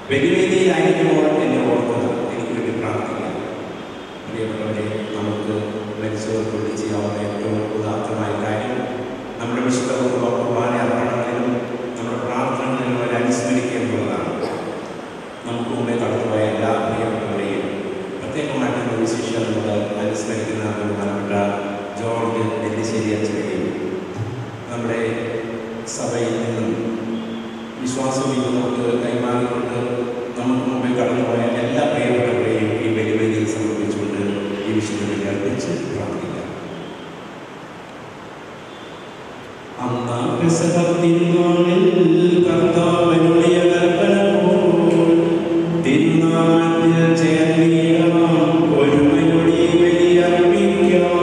വെല്ലുവിളിയിലായിരിക്കുമ്പോൾ എന്നെ ഓർക്കുക, എനിക്ക് വേണ്ടി പ്രാർത്ഥിക്കുക. പ്രിയപ്പെട്ടവരെ, നമുക്ക് മരിച്ചവർക്കുള്ളിൽ ചെയ്യാവുന്ന ഏറ്റവും ഉദാത്തമായ കാര്യം നമ്മുടെ വിശുദ്ധ കുർബാന അർപ്പണങ്ങളിലും നമ്മുടെ പ്രാർത്ഥനകളിലും അവരെ അനുസ്മരിക്കുക എന്നുള്ളതാണ്. നമുക്ക് മുമ്പേ കടന്നുപോയ എല്ലാ പ്രിയപ്പെട്ടവരെയും പ്രത്യേകമായിട്ടുള്ള വിശേഷം നമ്മൾ അനുസ്മരിക്കുന്ന ബഹുമാനപ്പെട്ട ജോർജ് നെല്ലിശ്ശേരി അച്ഛനെയും നമ്മുടെ സഭയിൽ നിന്നും വിശ്വാസം നമുക്ക് കൈമാറിക്കൊണ്ട് നമുക്ക് മുമ്പേ കടന്നുപോയ എല്ലാ പ്രിയപ്പെട്ടവരെയും ഈ ബലിവേദിയിൽ സമർപ്പിച്ചുകൊണ്ട് ഈ വിശുദ്ധനെ അർപ്പിച്ച് പ്രാർത്ഥിക്കാം. കർത്താവിനുള്ളിയ കൽപ്പന തിരുനാമത്തിൽ ചേർന്നിടണം, ഒരുമയോടെ ബലിയർപ്പിക്കാം.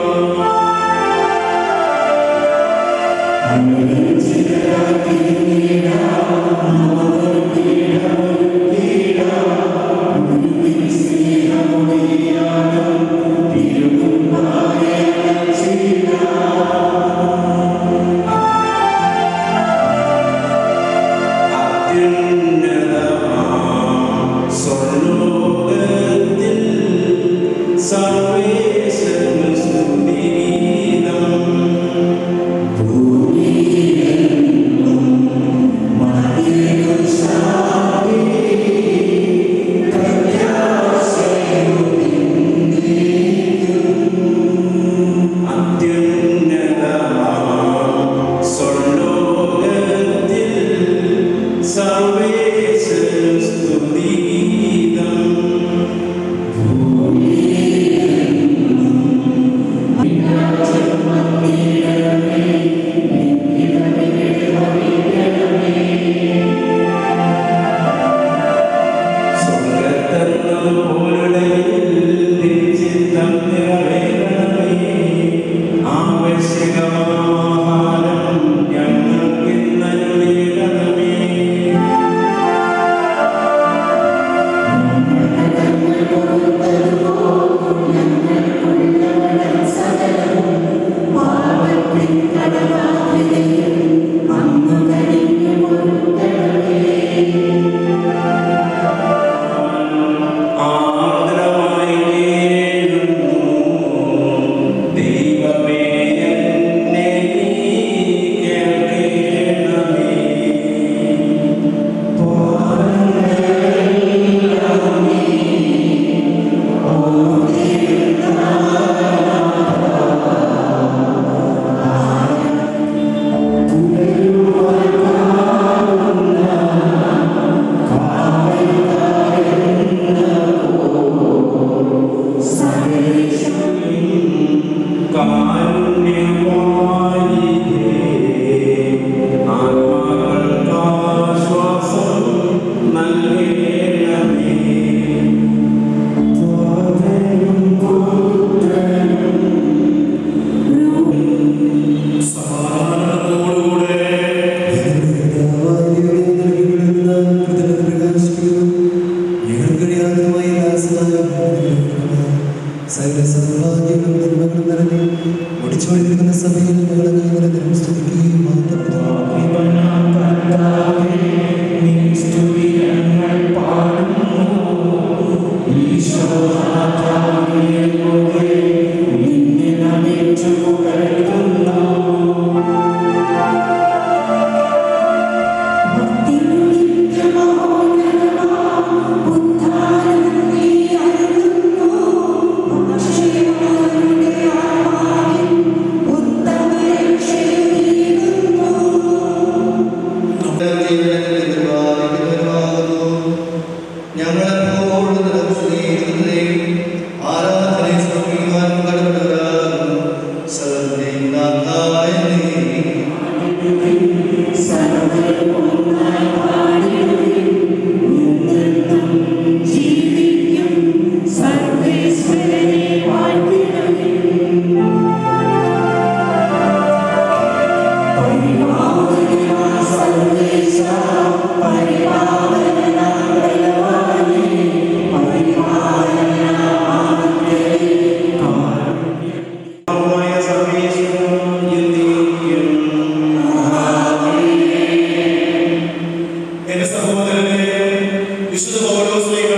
വിശുദ്ധ പൗലോസ്ലീഹ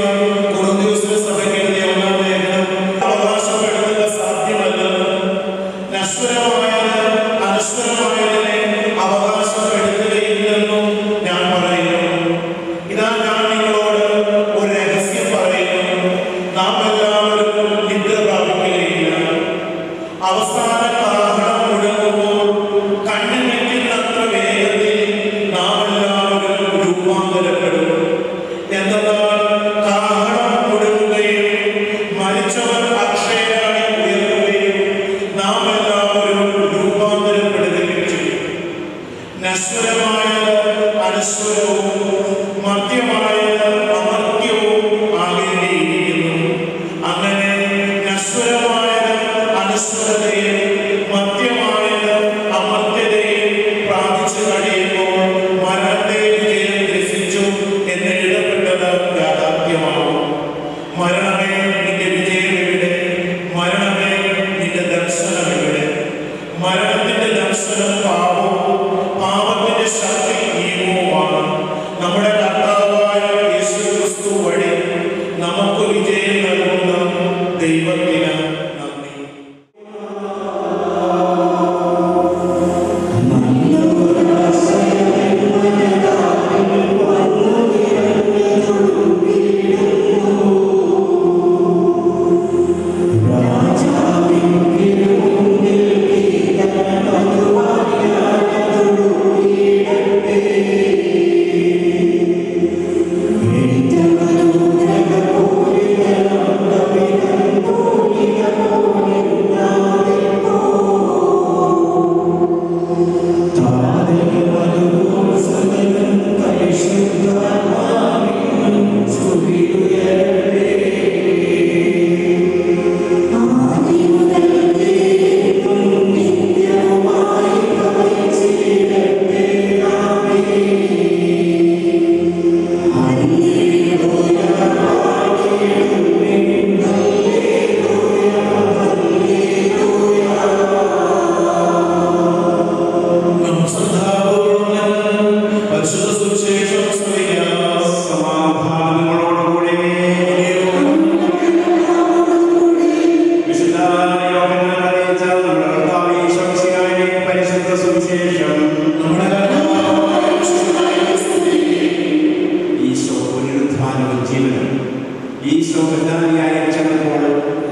കൊറിന്ത്യൻസിലെ സഭയ്ക്ക് എഴുതിയ ഒന്നാം ലേഖനം അവകാശപ്പെടുന്നത് സാധ്യമല്ലെന്ന്, നശ്വരമായത് അനശ്വരമായതിനെ അവകാശപ്പെടുത്തുകയില്ലെന്നും ഞാൻ പറയുന്നു. ഇതാ ഞാൻ നിങ്ങളോട് ഒരു രഹസ്യം പറയുന്നു. നാം എല്ലാവരും നിദ്ര പ്രാപിക്കുകയില്ല. അവസാന കാഹളം മുഴങ്ങുമ്പോൾ കണ്ണിമിക്കുന്നത്ര വേഗത്തിൽ നാം എല്ലാവരും രൂപാന്തരപ്പെടും. എന്നാൽ കാഹളം മുഴങ്ങുകയും മരിച്ചവർ അക്ഷയരായി ഉയർത്തുകയും നാം എല്ലാവരും രൂപാന്തരപ്പെടുകയും ചെയ്യും. നശ്വരമായത് അനശ്വരവും മർത്യമായത് അമർത്യവും ആകേണ്ടിയിരിക്കുന്നു. അങ്ങനെ നശ്വരമായത് അനശ്വരതയും മർത്യമായത് അമർത്യതയും പ്രാപിച്ചു കഴിയുമ്പോൾ മരണത്തെ വിജയം ഗ്രസിച്ചു എന്ന് എഴുതപ്പെട്ടത് യാഥാർത്ഥ്യമാകും. മരണമേ നിന്റെ വിജയം എവിടെ? മരണമേ നിന്റെ ദർശനം എവിടെ? മരണത്തിന്റെ ദർശനം പാപവും പാപത്തിന്റെ ശക്തി നിയമവുമാണ്. നമ്മുടെ കർത്താവായ യേശു ക്രിസ്തു വഴി നമുക്ക് വിജയം നൽകുന്ന ദൈവത്തിന് നന്ദി. ഈശോ ബെഥാനിയായി ചെന്നപ്പോൾ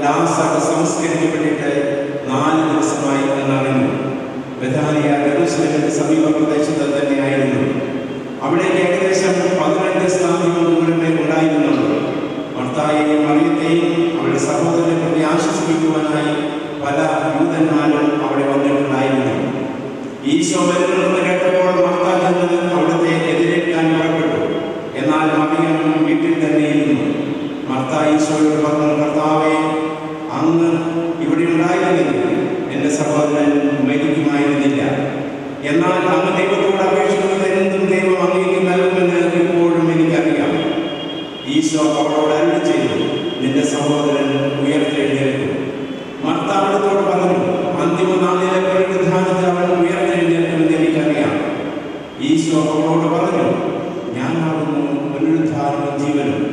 ലാസർ സംസ്കരിക്കപ്പെട്ടിട്ട് 4 ദിവസമായി എന്നറിഞ്ഞു. ബെഥാനിയ യെരൂശലേമിന്റെ സമീപ പ്രദേശത്ത് തന്നെയായിരുന്നു. അവിടേക്ക് ഏകദേശം 18 സ്ഥാനങ്ങൾ ദൂരമേ ഉണ്ടായിരുന്നുള്ളൂ. മർത്തായെയും മറിയത്തെയും അവരുടെ സഹോദരനെ പ്രതി ആശ്വസിപ്പിക്കുവാനായി പല യൂതന്മാരും അവിടെ വന്നിട്ടുണ്ടായിരുന്നു. ഈശോ വരുന്നുണ്ടെന്ന് കേട്ടപ്പോൾ മർത്ത ചെന്നത് അവിടുത്തെ എതിരേൽക്കാൻ പുറപ്പെട്ടു. എന്നാൽ മറിയം വീട്ടിൽ തന്നെയിരുന്നു. മർത്ത ഈശോയോട് പറഞ്ഞു, കർത്താവേ, അങ്ങ് ഇവിടെ ഉണ്ടായിരുന്നെങ്കിൽ എൻ്റെ സഹോദരൻ മരിക്കുമായിരുന്നില്ല. എന്നാൽ അങ്ങ് ദൈവത്തോട് അപേക്ഷിക്കുന്നത് എന്തും ദൈവം അങ്ങേക്ക് നൽകുമെന്ന് ഇപ്പോഴും എനിക്കറിയാം. ഈശോ അവളോട് അരുളി ചെയ്തു, നിന്റെ സഹോദരൻ ഉയർത്തെഴുന്നേൽക്കും. മർത്ത അവിടുത്തോട് പറഞ്ഞു, അന്തിമ നാളിലെ പുനരുദ്ധാനത്തിൽ അവൻ ഉയർത്തെഴുന്നേൽക്കുമെന്ന് എനിക്കറിയാം. ഈശോ അവളോട് പറഞ്ഞു, ഞാനാകുന്നു പുനരുദ്ധാനവും ജീവനും.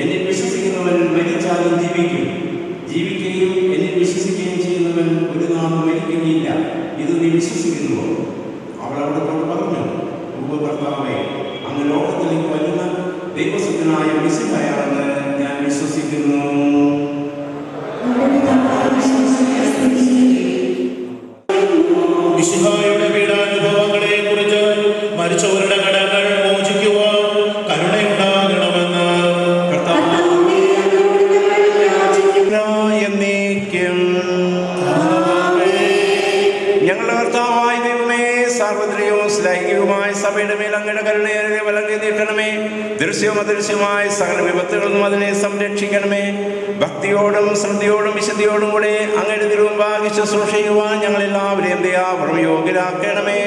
എന്നിൽ വിശ്വസിക്കുന്നവൻ മരിച്ചാലും ജീവിക്കും. ജീവിക്കുകയും എന്നിൽ വിശ്വസിക്കുകയും ചെയ്യുന്നവൻ ഒരു നാളും മരിക്കുകയില്ല. ഇത് നീ വിശ്വസിക്കുന്നുവോ? അവൾ അവിടുത്തോട് പറഞ്ഞു, കർത്താവേ, അങ്ങ് ലോകത്തിലേക്ക് വരുന്ന ദൈവസുതനായ മെസ്സിഹയാണെന്ന് ഞാൻ വിശ്വസിക്കുന്നു. മിശിഹായുടെ പീഡാനുഭവങ്ങളെ കുറിച്ച് മരിച്ചവരുടെ കടങ്ങൾ മോചിക്കുവാൻ കരുണയുണ്ടാകണമെന്ന് എന്നേക്കും. ഞങ്ങളുടെ കർത്താവായ ദൈവമേ, സാർവത്രികവും ശ്ലൈംഗികവുമായ സഭയുടെ മേൽ അങ്ങയുടെ കരുണയെ വലങ്കി നീട്ടണമേ. ദൃശ്യവും അദൃശ്യമായ സകല വിപത്തുകളും അതിനെ സംരക്ഷിക്കണമേ. ഭക്തിയോടും ശ്രദ്ധയോടും വിശുദ്ധിയോടും കൂടെ അങ്ങയുടെ തിരുമുമ്പാകെ ശുശ്രൂഷിക്കുവാൻ ഞങ്ങളെല്ലാവരെയും ദയാപൂർവ്വം യോഗ്യരാക്കണമേ.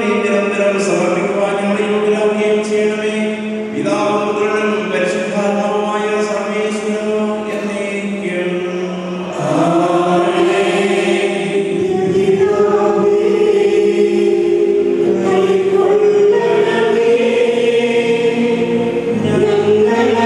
നിരന്തരം സമർപ്പിക്കുവാൻ ഞങ്ങളെ യോഗ്യരാക്കുകയും ചെയ്യണമേ. പിതാവും പുത്രനും പരിശുദ്ധാത്മാവുമായ സർവേശ്വരനും എന്നേക്കും. ഞങ്ങൾ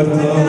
Never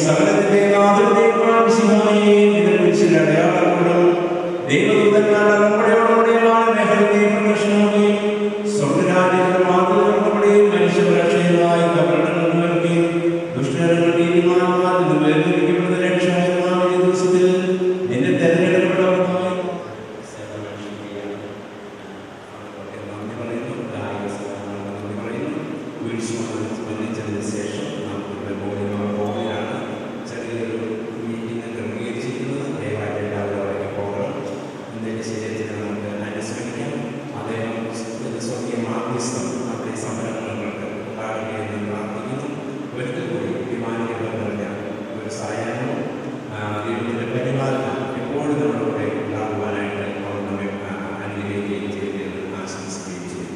സകലത്തിന്റെ നാഥന്റെയും മിശിഹായേ, നിന്റെ കുരിശിൽ അടയാളപ്പെടും ദൈവദൂതന്മാരുടെ അകമ്പടിയോടുകൂടിയുള്ള മേഘത്തിന്റെയും പ്രദക്ഷിണങ്ങളെയും സ്വർഗ്ഗരാജ്യത്തിന്റെ വാതിൽ തുറക്കപ്പെടുകയും മനുഷ്യപരീക്ഷയിലായി കബറിടങ്ങൾ നിവർക്കുകയും ദുഷ്ടജനങ്ങൾ നീതിമാന്മാർ നിന്ന് വേർതിരിക്കപ്പെടുന്ന രക്ഷാകരമായ ഈ ദിവസത്തിൽ നിന്നെ തെരഞ്ഞെടുക്കപ്പെട്ടവർക്കായി നന്ദി പറയുന്നു. നന്ദി പറയുന്നു. വീഴ്ച വന്നിച്ചതിന് ശേഷം നമുക്ക് പോകുകയാണ്. ചെറിയൊരു മീറ്റിംഗ് ക്രമീകരിച്ചിരിക്കുന്നത്. ദയവായിട്ട് എല്ലാവരും അവിടെ പോകണം. ഇന്ത്യയുടെ ശരീരത്തിന് നമുക്ക് അനുസ്മരിക്കാം. അദ്ദേഹം സ്വർഗീയ മാധ്യസ്ഥം നമ്മുടെ സംരംഭങ്ങൾക്ക് ഉണ്ടാകുകയെന്ന് പ്രാർത്ഥിക്കുന്നു. ഒരിക്കൽ കൂടി വിമാനങ്ങൾ നിറഞ്ഞ ഒരു സായാഹ്നവും ദൈവത്തിൻ്റെ പരിപാലനം എപ്പോഴും നമ്മുടെ കൂടെ ഉണ്ടാകുവാനായിട്ട് അവർ നമ്മെ അനുഗ്രഹിക്കുകയും ചെയ്തത് ആശംസിക്കുകയും ചെയ്തു.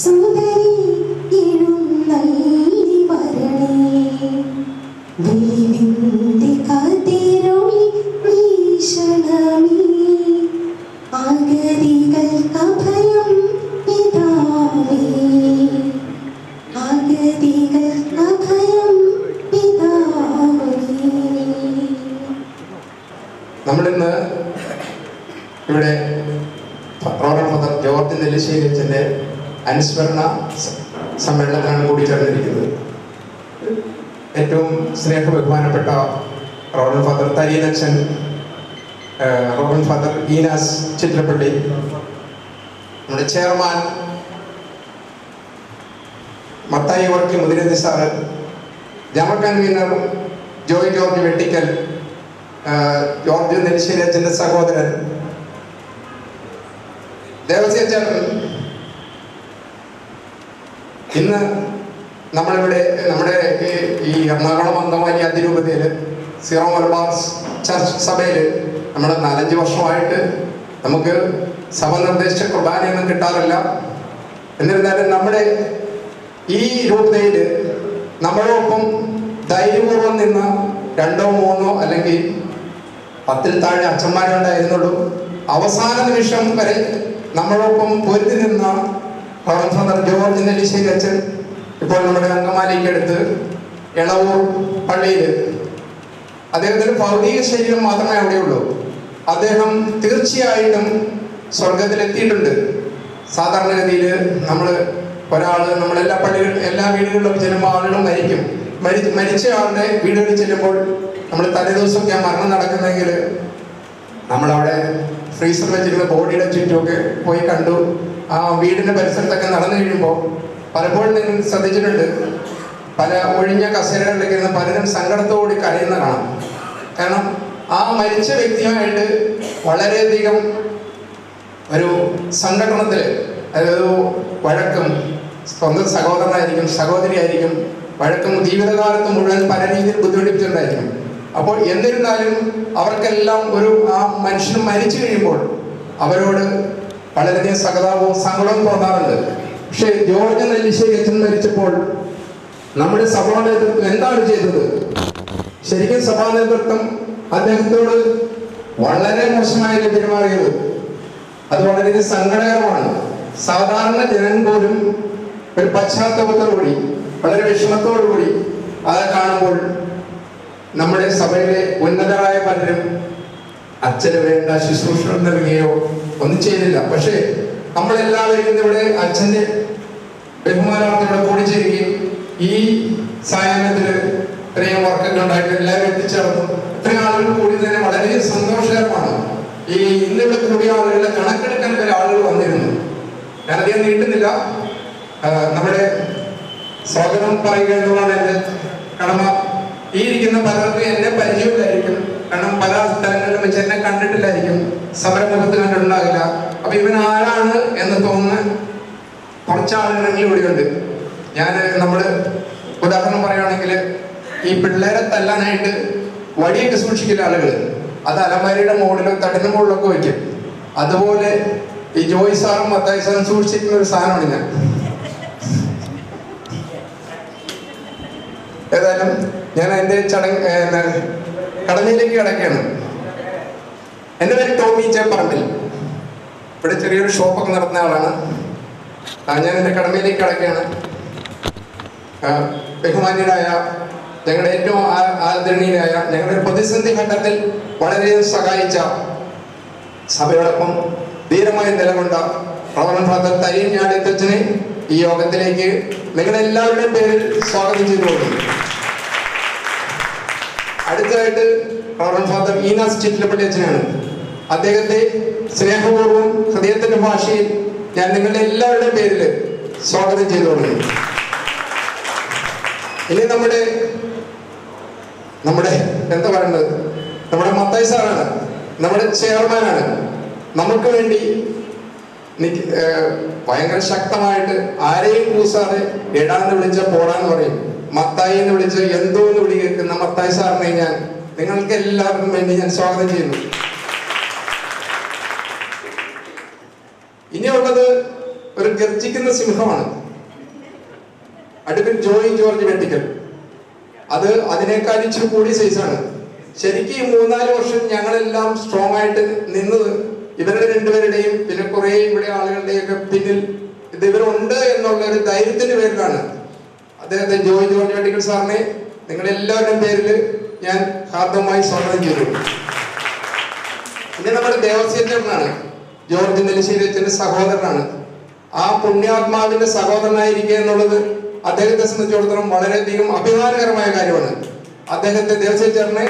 സുന്ദരി എഴുന്നള്ളി വരണേ. നമ്മളിന്ന് ഇവിടെ റവറൻഡ് ഫാദർ ജോർജ് നെല്ലിശ്ശേരി അച്ഛൻ്റെ അനുസ്മരണ സമ്മേളനത്തിലാണ് കൂടിച്ചേർന്നിരിക്കുന്നത്. ഏറ്റവും സ്നേഹബഹുമാനപ്പെട്ട റവറൻഡ് ഫാദർ തരീനച്ഛൻ, റവറൻഡ് ഫാദർ ഈനാസ് ചിത്രപ്പള്ളി, നമ്മുടെ chairman Mathai Varkey Muthiranthi sir, general convener Joy George Vettickal, George Nellissery അച്ഛൻ്റെ സഹോദരൻ ദേവസ്യ ചേട്ടൻ, ഇന്ന് നമ്മളിവിടെ നമ്മുടെ ഈ എറണാകുളം അങ്കമാലി അതിരൂപതയിൽ സീറോ മലബാർ ചർച്ച് സഭയിൽ നമ്മൾ 4-5 വർഷമായിട്ട് നമുക്ക് സഭ നിർദ്ദേശിച്ച കുർബാനയൊന്നും കിട്ടാറില്ല. എന്നിരുന്നാലും നമ്മുടെ ഈ രൂപതയിൽ നമ്മളോടൊപ്പം ധൈര്യപൂർവ്വം നിന്ന 2-3 അല്ലെങ്കിൽ 10-ൽ താഴെ അച്ഛന്മാരെ ഉണ്ടായിരുന്നുള്ളൂ. അവസാന നിമിഷം വരെ നമ്മളോടൊപ്പം പൊരുതി നിന്ന റവറൻഡ് ഫാദർ ജോർജ് നെല്ലിശ്ശേരി അച്ഛൻ ഇപ്പോൾ നമ്മുടെ അങ്കമാലിക്കടുത്ത് എളവൂർ പള്ളിയിൽ, അദ്ദേഹത്തിന് ഭൗതിക ശരീരം മാത്രമേ അവിടെയുള്ളൂ. അദ്ദേഹം തീർച്ചയായിട്ടും സ്വർഗത്തിലെത്തിയിട്ടുണ്ട്. സാധാരണഗതിയിൽ നമ്മളെല്ലാ എല്ലാ വീടുകളിലും ചെല്ലുമ്പോൾ ആളുകൾ മരിച്ച ആളുടെ വീടുകളിൽ ചെല്ലുമ്പോൾ നമ്മൾ തലേദിവസമൊക്കെ മരണം നടക്കുന്നെങ്കിൽ നമ്മളവിടെ ഫ്രീസർ വെച്ചിരുന്ന ബോഡിയുടെ ചുറ്റുമൊക്കെ പോയി കണ്ടു. ആ വീടിൻ്റെ പരിസരത്തൊക്കെ നടന്നു കഴിയുമ്പോൾ പലപ്പോഴും നിങ്ങൾ ശ്രദ്ധിച്ചിട്ടുണ്ട്, പല ഒഴിഞ്ഞ കസേരകളിലേക്ക് ഇരുന്ന് പലരും സങ്കടത്തോടുകൂടി കരയുന്ന കാണാം. കാരണം ആ മരിച്ച വ്യക്തിയുമായിട്ട് വളരെയധികം ഒരു സംഘടനത്തിൽ, അതായത് വഴക്കും, സ്വന്തം സഹോദരനായിരിക്കും, സഹോദരിയായിരിക്കും, വഴക്കും ജീവിതകാലത്ത് മുഴുവൻ പല രീതിയിൽ ബുദ്ധിമുട്ടിച്ചിട്ടുണ്ടായിരിക്കും. അപ്പോൾ എന്നിരുന്നാലും അവർക്കെല്ലാം ആ മനുഷ്യൻ മരിച്ചു കഴിയുമ്പോൾ അവരോട് വളരെയധികം സഹതാപവും സങ്കടവും തോന്നാറുണ്ട്. പക്ഷേ ജോർജ് നെല്ലിശ്ശേരി അച്ഛൻ മരിച്ചപ്പോൾ നമ്മുടെ സഭാ നേതൃത്വം എന്താണ് ചെയ്തത്? ശരിക്കും സഭാ നേതൃത്വം അദ്ദേഹത്തോട് വളരെ മോശമായി പെരുമാറിയത്. അത് വളരെയധികം സങ്കടകരമാണ്. സാധാരണ ജനം പോലും ഒരു പശ്ചാത്തലത്തോടുകൂടി, വളരെ വിഷമത്തോടുകൂടി അത് കാണുമ്പോൾ നമ്മുടെ സഭയിലെ ഉന്നതരായ പലരും അച്ഛന് വേണ്ട ശുശ്രൂഷകൾ നൽകുകയോ ഒന്നും ചെയ്തില്ല. പക്ഷേ നമ്മളെല്ലാവരും ഇവിടെ അച്ഛൻ്റെ ബഹുമാനാർത്ഥത്തോടെ കൂടിച്ചേരുകയും ഈ സായാഹ്നത്തിൽ ഇത്രയും വർക്കൊക്കെ ഉണ്ടായിട്ട് എല്ലാവരും എത്തിച്ചേർന്നു. ഇത്രയും ആളുകൾ കൂടി തന്നെ വളരെ സന്തോഷകരമാണ്. ഇന്നിവിടെ കൂടിയ ആളുകളുടെ കണക്കെടുക്കാൻ വരെ ആളുകൾ വന്നിരുന്നു. ഞാനധികം നീട്ടുന്നില്ല. നമ്മുടെ സ്വാഗതം പറയുക എന്നുള്ളതാണ് എൻ്റെ കടമ. ഈ ഇരിക്കുന്ന പലർക്കും എന്നെ പരിചയമില്ലായിരിക്കും, കാരണം പല സ്ഥലങ്ങളിലും വെച്ച് എന്നെ കണ്ടിട്ടില്ലായിരിക്കും, സമരമുഖത്ത് കണ്ടിട്ടുണ്ടാകില്ല. അപ്പൊ ഇവൻ ആരാണ് എന്ന് തോന്നുന്ന കുറച്ച് ആളുകളെങ്കിലും ഇവിടെയുണ്ട്. നമ്മള് ഉദാഹരണം പറയുകയാണെങ്കിൽ, ഈ പിള്ളേരെ തല്ലാനായിട്ട് വടിയൊക്കെ സൂക്ഷിക്കുന്ന ആളുകൾ അത് അലമാരിയുടെ മുകളിലോ തടിന് മുകളിലൊക്കെ വയ്ക്കും. അതുപോലെ ഈ ജോയ് സാറും മത്തായി സാറും സൂക്ഷിച്ചിരിക്കുന്ന ഒരു സാധനമാണ് ഞാൻ. ഏതായാലും ഞാൻ എൻ്റെ കടമയിലേക്ക് കിടക്കുകയാണ്. എൻ്റെ പേര് ടോമി ചേപ്പറമ്പിൽ. ഇവിടെ ചെറിയൊരു ഷോപ്പൊക്കെ നടത്തുന്ന ആളാണ്. ഞാൻ എൻ്റെ കടമയിലേക്ക് കിടക്കുകയാണ്. ബഹുമാന്യരായ, ഞങ്ങളുടെ ഏറ്റവും ആദരണീയരായ, ഞങ്ങളുടെ പ്രതിസന്ധി ഘട്ടത്തിൽ വളരെയധികം സഹായിച്ച, സഭയോടൊപ്പം ധീരമായി നിലകൊണ്ട റവറൻഡ് ഫാദർ തരീഞ്ഞാടിത്തച്ഛനെ ഈ യോഗത്തിലേക്ക് നിങ്ങളെല്ലാവരുടെയും പേരിൽ സ്വാഗതം ചെയ്തു കൊടുക്കുന്നു. അടുത്തതായിട്ട് റവറൻഡ് ഫാദർ ഈനാസ് ചിറ്റിലപ്പള്ളി അച്ഛനാണ്. അദ്ദേഹത്തെ സ്നേഹപൂർവ്വം ഹൃദയത്തിന്റെ ഭാഷയിൽ ഞാൻ നിങ്ങളുടെ എല്ലാവരുടെയും പേരിൽ സ്വാഗതം ചെയ്തു കൊടുക്കുന്നു. ഇനി നമ്മുടെ എന്താ പറയുന്നത്, നമ്മുടെ മത്തായി സാറാണ്, നമ്മുടെ ചെയർമാനാണ്. നമുക്ക് വേണ്ടി ഭയങ്കര ശക്തമായിട്ട് ആരെയും കൂസാതെ എടാന്ന് വിളിച്ച പോടാന്ന് പറയും, മത്തായി എന്ന് വിളിച്ച് എന്തോ എന്ന് വിളി കേൾക്കുന്ന മത്തായി സാറിനെ ഞാൻ നിങ്ങൾക്ക് എല്ലാവർക്കും വേണ്ടി ഞാൻ സ്വാഗതം ചെയ്യുന്നു. ഇനിയുള്ളത് ഒരു ഗർജിക്കുന്ന സിംഹമാണ്. അടുപ്പിൽ ജോയ് ജോർജ് വെട്ടിക്കൽ. അത് അതിനേക്കാൾ ഇച്ചിരി കൂടിയ സൈസാണ്. ശരിക്കും ഈ 3-4 വർഷം ഞങ്ങളെല്ലാം സ്ട്രോങ് ആയിട്ട് നിന്നത് ഇവരുടെ രണ്ടുപേരുടെയും പിന്നെ കുറെ ഇവിടെ ആളുകളുടെയൊക്കെ പിന്നിൽ ഇവരുണ്ട് എന്നുള്ള ഒരു ധൈര്യത്തിന്റെ പേരിലാണ്. അദ്ദേഹത്തെ ജോയ് ജോർജ് വെട്ടിക്കൽ സാറിനെ നിങ്ങളെല്ലാവരുടെയും പേരിൽ ഞാൻ ഹാർദവമായി സ്വാഗതം ചെയ്തു. പിന്നെ നമ്മുടെ ദേവസ്വനാണ് ജോർജ് നെല്ലിശ്ശേരി അച്ഛൻ്റെ സഹോദരനാണ്. ആ പുണ്യാത്മാവിന്റെ സഹോദരനായിരിക്കുക എന്നുള്ളത് അദ്ദേഹത്തെ സംബന്ധിച്ചിടത്തോളം വളരെയധികം അഭിമാനകരമായ കാര്യമാണ്. അദ്ദേഹത്തെ ദേവസ്വനെ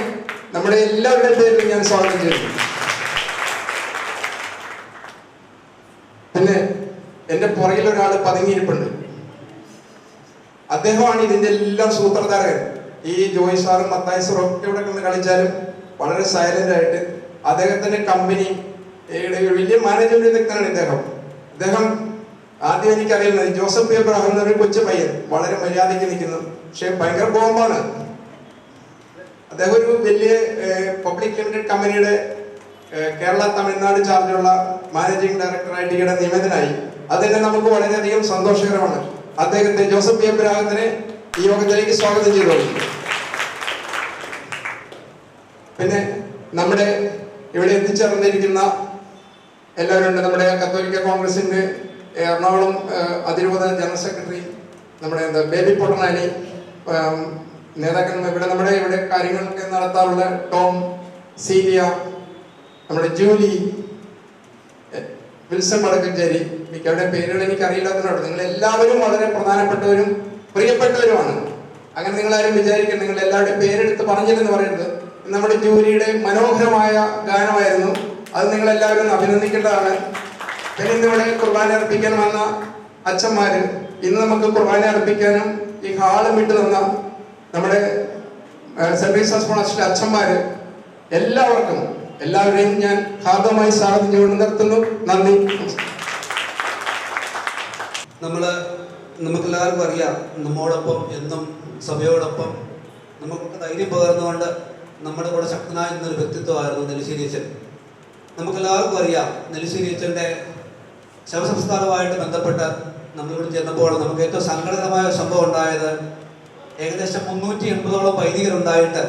നമ്മുടെ എല്ലാവരുടെയും പേരിൽ ഞാൻ സ്വാഗതം ചെയ്യുന്നു. പിന്നെ എൻ്റെ പുറകിൽ ഒരാൾ പതുങ്ങിയിരിപ്പുണ്ട്. അദ്ദേഹമാണ് ഇതിന്റെ എല്ലാം സൂത്രധാരകൻ. ഈ ജോയ് സാറും മത്തായി സാറും ഒക്കെ ഇവിടെ നിന്ന് കളിച്ചാലും വളരെ സൈലന്റ് ആയിട്ട് അദ്ദേഹത്തിന്റെ കമ്പനി വലിയ മാനേജ്മെന്റ് വിദഗ്ധനാണ് ഇദ്ദേഹം ആദ്യം എനിക്കറിയുന്നത് ജോസഫ് എബ്രഹാം എന്നൊരു കൊച്ചു പയ്യൻ, വളരെ മര്യാദയ്ക്ക് നിൽക്കുന്നു, പക്ഷെ ഭയങ്കര ബോംബാണ്. അദ്ദേഹം ഒരു വലിയ പബ്ലിക് ലിമിറ്റഡ് കമ്പനിയുടെ കേരള തമിഴ്നാട് ചാർജുള്ള മാനേജിംഗ് ഡയറക്ടറായിട്ട് ഇവിടെ നിയമിതനായി. അതിനെ നമുക്ക് വളരെയധികം സന്തോഷകരമാണ്. അദ്ദേഹത്തെ ജോസഫ് എബ്രഹാത്തിനെ ഈ യോഗത്തിലേക്ക് സ്വാഗതം ചെയ്തോളൂ. പിന്നെ നമ്മുടെ ഇവിടെ എത്തിച്ചേർന്നിരിക്കുന്ന എല്ലാവരും ഉണ്ട്. നമ്മുടെ കത്തോലിക്ക കോൺഗ്രസിന്റെ എറണാകുളം അതിരൂപത ജനറൽ സെക്രട്ടറി നമ്മുടെ ബേബി പൊട്ടനാനി, നേതാക്കന്മാർ ഇവിടെ കാര്യങ്ങളൊക്കെ നടത്താറുള്ള ടോം, സീരിയ, നമ്മുടെ ജൂലി, വിൽസൺ വടക്കഞ്ചേരി, മിക്കവരുടെ പേരുകൾ എനിക്ക് അറിയില്ലാത്തതുകൊണ്ട് നിങ്ങൾ എല്ലാവരും വളരെ പ്രധാനപ്പെട്ടവരും പ്രിയപ്പെട്ടവരുമാണ്. അങ്ങനെ നിങ്ങളാരും വിചാരിക്കണം നിങ്ങൾ എല്ലാവരുടെയും പേരെടുത്ത് പറഞ്ഞില്ലെന്ന് പറയുന്നത്. നമ്മുടെ ജൂലിയുടെ മനോഹരമായ ഗാനമായിരുന്നു, അത് നിങ്ങളെല്ലാവരും അഭിനന്ദിക്കേണ്ടതാണ്. പിന്നെ ഇന്നിവിടെ കുർബാന അർപ്പിക്കാൻ വന്ന അച്ഛന്മാര്, ഇന്ന് നമുക്ക് കുർബാന അർപ്പിക്കാനും ഈ ഹാളും വിട്ടു തന്ന നമ്മുടെ സെന്റ് റീസസ് മോണാസ്ട്രിയിലെ അച്ഛന്മാര്, എല്ലാവരെയും ഞാൻ ഹാർദവമായി സ്വാഗതം ചെയ്തുകൊണ്ട് നിർത്തുന്നു. നന്ദി. നമുക്കെല്ലാവർക്കും അറിയാം, നമ്മോടൊപ്പം എന്നും സഭയോടൊപ്പം നമുക്ക് ധൈര്യം പകർന്നുകൊണ്ട് നമ്മുടെ കൂടെ ശക്തനായ എന്നൊരു വ്യക്തിത്വമായിരുന്നു നെല്ലിശ്ശേരി അച്ഛൻ. നമുക്കെല്ലാവർക്കും അറിയാം, നെല്ലിശ്ശേരി അച്ഛൻ്റെ ശവസംസ്കാരവുമായിട്ട് ബന്ധപ്പെട്ട് നമ്മളിവിടെ ചെന്നപ്പോൾ നമുക്ക് ഏറ്റവും സങ്കടകരമായ സംഭവം ഉണ്ടായത്, ഏകദേശം 380ഓളം വൈദികരുണ്ടായിട്ട്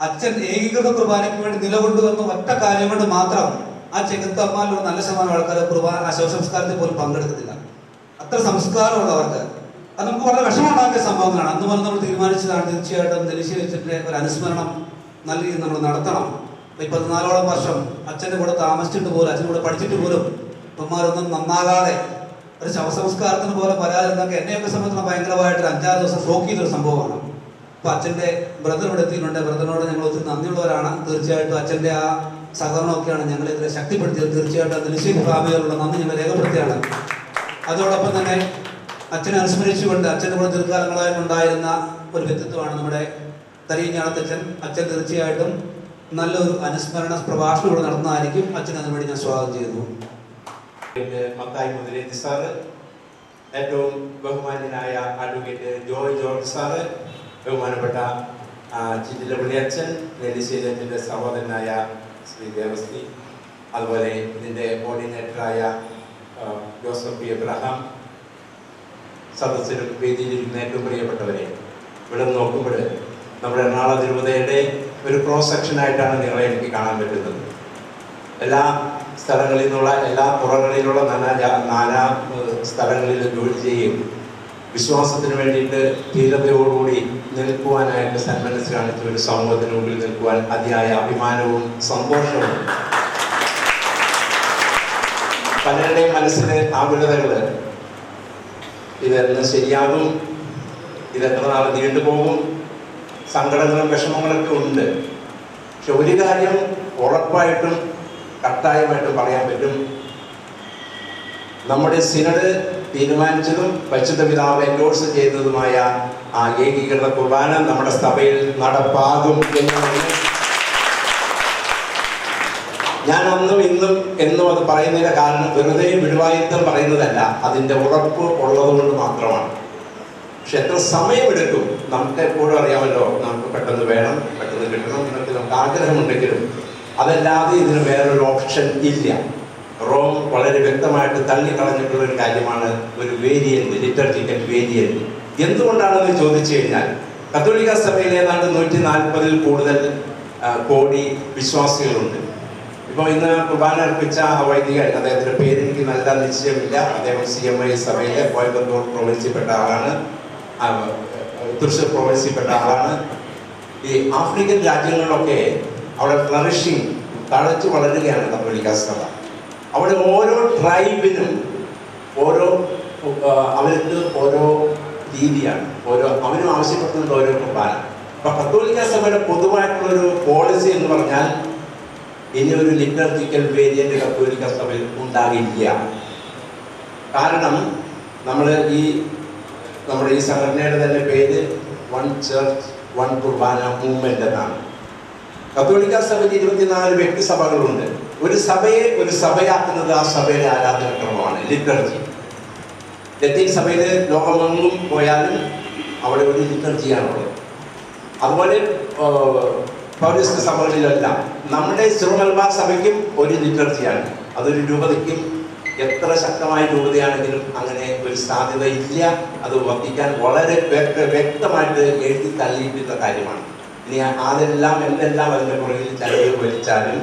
അച്ഛൻ ഏകീകൃത കുർബാനയ്ക്ക് വേണ്ടി നിലകൊണ്ടുവന്ന ഒറ്റ കാര്യം കൊണ്ട് മാത്രം ആ ചെകുത്തമ്മാലുള്ള നല്ല ശതമാനം ആൾക്കാർ ശവസംസ്കാരത്തിൽ പോലും പങ്കെടുക്കുന്നില്ല. അത്ര സംസ്കാരമുള്ളവർക്ക് അത് നമുക്ക് വളരെ വിഷമമുണ്ടാക്കിയ സംഭവങ്ങളാണ്. അന്ന് മുതൽ നമ്മൾ തീരുമാനിച്ചതാണ് തീർച്ചയായിട്ടും നെല്ലിശ്ശേരി അച്ഛൻ്റെ ഒരു അനുസ്മരണം നല്ല രീതിയിൽ നമ്മൾ നടത്തണം. ഈ 14ഓളം വർഷം അച്ഛൻ്റെ കൂടെ താമസിച്ചിട്ട് പോലും അച്ഛൻ്റെ കൂടെ പഠിച്ചിട്ട് പോലും ഇപ്പന്മാരൊന്നും നന്നാകാതെ ഒരു ശവസംസ്കാരത്തിന് പോലെ വരാതിരുന്നൊക്കെ എന്നെയൊക്കെ സംബന്ധിച്ച് ഭയങ്കരമായിട്ടൊരു 5-6 ദിവസം ഷോക്ക് ചെയ്തൊരു സംഭവമാണ്. അപ്പോൾ അച്ഛൻ്റെ ബ്രദർ ഇവിടെ എത്തിയിട്ടുണ്ട്. ബ്രദറിനോട് ഞങ്ങൾ ഒത്തിരി നന്ദിയുള്ളവരാണ്. തീർച്ചയായിട്ടും അച്ഛൻ്റെ ആ സഹകരണമൊക്കെയാണ് ഞങ്ങളെ ഇതിനെ ശക്തിപ്പെടുത്തിയത്. തീർച്ചയായിട്ടും നെല്ലിശ്ശേരി ഫാമിലിയുള്ള നന്ദി ഞങ്ങൾ രേഖപ്പെടുത്തുകയാണ്. അതോടൊപ്പം തന്നെ അച്ഛനെ അനുസ്മരിച്ചുകൊണ്ട് അച്ഛൻ്റെ കൂടെ ദീർഘകാലങ്ങളായിട്ടുണ്ടായിരുന്ന ഒരു വ്യക്തിത്വമാണ് നമ്മുടെ തരീഞ്ഞാളത്തച്ഛൻ. അച്ഛൻ തീർച്ചയായിട്ടും നല്ലൊരു അനുസ്മരണ പ്രഭാഷണം ഇവിടെ നടന്നതായിരിക്കും. അച്ഛൻ അതിനുവേണ്ടി ഞാൻ സ്വാഗതം ചെയ്യുന്നു. മത്തായി മുതലേത്തി സാറ്, ഏറ്റവും ബഹുമാന്യനായ അഡ്വക്കേറ്റ് ജോയ് ജോർജ് സാറ്, ബഹുമാനപ്പെട്ട ചിറ്റിലപ്പള്ളി അച്ഛൻ, നെല്ലിശ്ശേരി അച്ഛൻ്റെ സഹോദരനായ ശ്രീ ദേവസ്തി, അതുപോലെ ഇതിൻ്റെ കോർഡിനേറ്ററായ ജോസഫ് എബ്രഹാം, സദസ്സിലും വേദിയിലിരിക്കുന്ന ഏറ്റവും പ്രിയപ്പെട്ടവരെ, ഇവിടെ നോക്കുമ്പോൾ നമ്മുടെ എറണാകുളം തിരുവതയുടെ ഒരു ക്രോസ് സെക്ഷനായിട്ടാണ് നിങ്ങളെ എനിക്ക് കാണാൻ പറ്റുന്നത്. എല്ലാ സ്ഥലങ്ങളിൽ നിന്നുള്ള എല്ലാ പുറങ്ങളിലുള്ള നാനാ സ്ഥലങ്ങളിൽ ജോലി ചെയ്യുകയും വിശ്വാസത്തിന് വേണ്ടിയിട്ട് ധീരതയോടുകൂടി നിൽക്കുവാനായിട്ട് സന്മനസ് കാണിച്ച ഒരു സമൂഹത്തിന് മുമ്പിൽ നിൽക്കുവാൻ അതിയായ അഭിമാനവും സന്തോഷവും. പലരുടെയും മനസ്സിലെ ആകുലതകൾ, ഇതെന്ന് ശരിയാകും, ഇതെത്ര നാൾ നീണ്ടുപോകും, സങ്കടങ്ങളും വിഷമങ്ങളൊക്കെ ഉണ്ട്. പക്ഷെ ഒരു കാര്യം ഉറപ്പായിട്ടും കട്ടായമായിട്ടും പറയാൻ പറ്റും, നമ്മുടെ സിനഡ് തീരുമാനിച്ചതും പരിശുദ്ധ പിതാവ് എൻഡോഴ്സ് ചെയ്തതുമായ ആ ഏകീകൃത കുർബാന നമ്മുടെ സഭയിൽ നടപ്പാകും എന്നുള്ളത് ഞാൻ അന്നും ഇന്നും എന്നും അത് പറയുന്നതിന്റെ കാരണം വെറുതെ വിടുവായുത്തം പറയുന്നതല്ല, അതിൻ്റെ ഉറപ്പ് ഉള്ളതുകൊണ്ട് മാത്രമാണ്. പക്ഷെ എത്ര സമയമെടുക്കും നമുക്ക് എപ്പോഴും അറിയാമല്ലോ. നമുക്ക് പെട്ടെന്ന് വേണം, പെട്ടെന്ന് കിട്ടണം എന്നൊക്കെ നമുക്ക് ആഗ്രഹമുണ്ടെങ്കിലും അതല്ലാതെ ഇതിന് വേറൊരു ഓപ്ഷൻ ഇല്ല. റോം വളരെ വ്യക്തമായിട്ട് തള്ളിക്കളഞ്ഞിട്ടുള്ള ഒരു കാര്യമാണ് ഒരു വേരിയന്റ്, ലിറ്റർജിക്കൽ വേരിയന്റ്. എന്തുകൊണ്ടാണെന്ന് ചോദിച്ചു കഴിഞ്ഞാൽ കത്തോലിക്ക സഭയിൽ ഏതാണ്ട് 140-ൽ കൂടുതൽ കോടി വിശ്വാസികളുണ്ട്. ഇപ്പോൾ ഇന്ന് കുർബാന അർപ്പിച്ച വൈദികൻ, അദ്ദേഹത്തിൻ്റെ പേര് എനിക്ക് നല്ല നിശ്ചയമില്ല, അദ്ദേഹം CMI സഭയിലെ കോയമ്പത്തൂർ പ്രൊവിൻസിൽപ്പെട്ട ആളാണ്. തൃശ്ശൂർ പ്രൊവിൻസിൽപ്പെട്ട ആളാണ്. ഈ ആഫ്രിക്കൻ രാജ്യങ്ങളിലൊക്കെ അവിടെ ഫ്ലറിഷിങ് തഴച്ചു വളരുകയാണ് കത്തോലിക്ക സഭ. അവിടെ ഓരോ ട്രൈബിനും അവർക്ക് ഓരോ രീതിയാണ്, അവരും ആവശ്യപ്പെടുന്നത് ഓരോ കുർബാന. അപ്പൊ കത്തോലിക്ക സഭയുടെ പൊതുവായിട്ടുള്ളൊരു പോളിസി എന്ന് പറഞ്ഞാൽ ഇനി ഒരു ലിറ്റർജിക്കൽ വേരിയന്റ് കത്തോലിക്ക സഭയിൽ ഉണ്ടാകില്ല. കാരണം നമ്മുടെ ഈ സംഘടനയുടെ തന്നെ പേര് വൺ ചർച്ച് വൺ കുർബാന മൂവ്മെന്റ് എന്നാണ്. കത്തോലിക്ക സഭയിൽ 24 വ്യക്തിസഭകളുണ്ട്. ഒരു സഭയാക്കുന്നത് ആ സഭയുടെ ആരാധനക്രമമാണ്, ലിറ്റർജി. ലത്തീൻ സഭയിൽ ലോകമെങ്ങും പോയാലും അവിടെ ഒരു ലിറ്റർജിയാണുള്ളത്. അതുപോലെ പൗരസ്ത്യ സഭകളിലെല്ലാം നമ്മുടെ സിറോ-മലബാർ സഭയ്ക്കും ഒരു ലിറ്റർജിയാണ്. അതൊരു രൂപതയ്ക്കും എത്ര ശക്തമായ രൂപതയാണെങ്കിലും അങ്ങനെ ഒരു സാധ്യത ഇല്ല. അത് വത്തിക്കാൻ വളരെ വ്യക്തമായിട്ട് എഴുതി തള്ളിയിട്ടുള്ള കാര്യമാണ്. ഇനി എന്തെല്ലാം അതിൻ്റെ പുറകിൽ ചരടുകൾ വലിച്ചാലും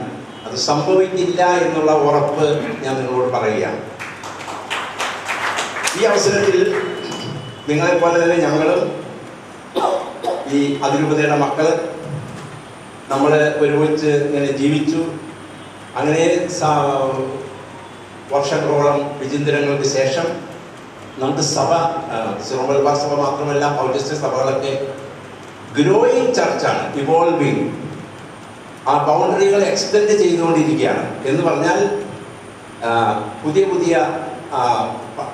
അത് സംഭവിക്കില്ല എന്നുള്ള ഉറപ്പ് ഞാൻ നിങ്ങളോട് പറയുകയാണ്. ഈ അവസരത്തിൽ നിങ്ങളെപ്പോലെ തന്നെ ഞങ്ങളും ഈ അതിരൂപതയുടെ മക്കൾ നമ്മൾ ഒരുമിച്ച് ഇങ്ങനെ ജീവിച്ചു. അങ്ങനെ വർഷങ്ങളോളം വിചിന്തനങ്ങൾക്ക് ശേഷം നമുക്ക് സഭ, സിറോ-മലബാർ സഭ മാത്രമല്ല പൗരസ്ത്യ സഭകളൊക്കെ ഗ്രോയിങ് ചർച്ചാണ്, ഇവോൾവിങ്. ആ ബൗണ്ടറികൾ എക്സ്റ്റെൻഡ് ചെയ്തുകൊണ്ടിരിക്കുകയാണ്. എന്ന് പറഞ്ഞാൽ പുതിയ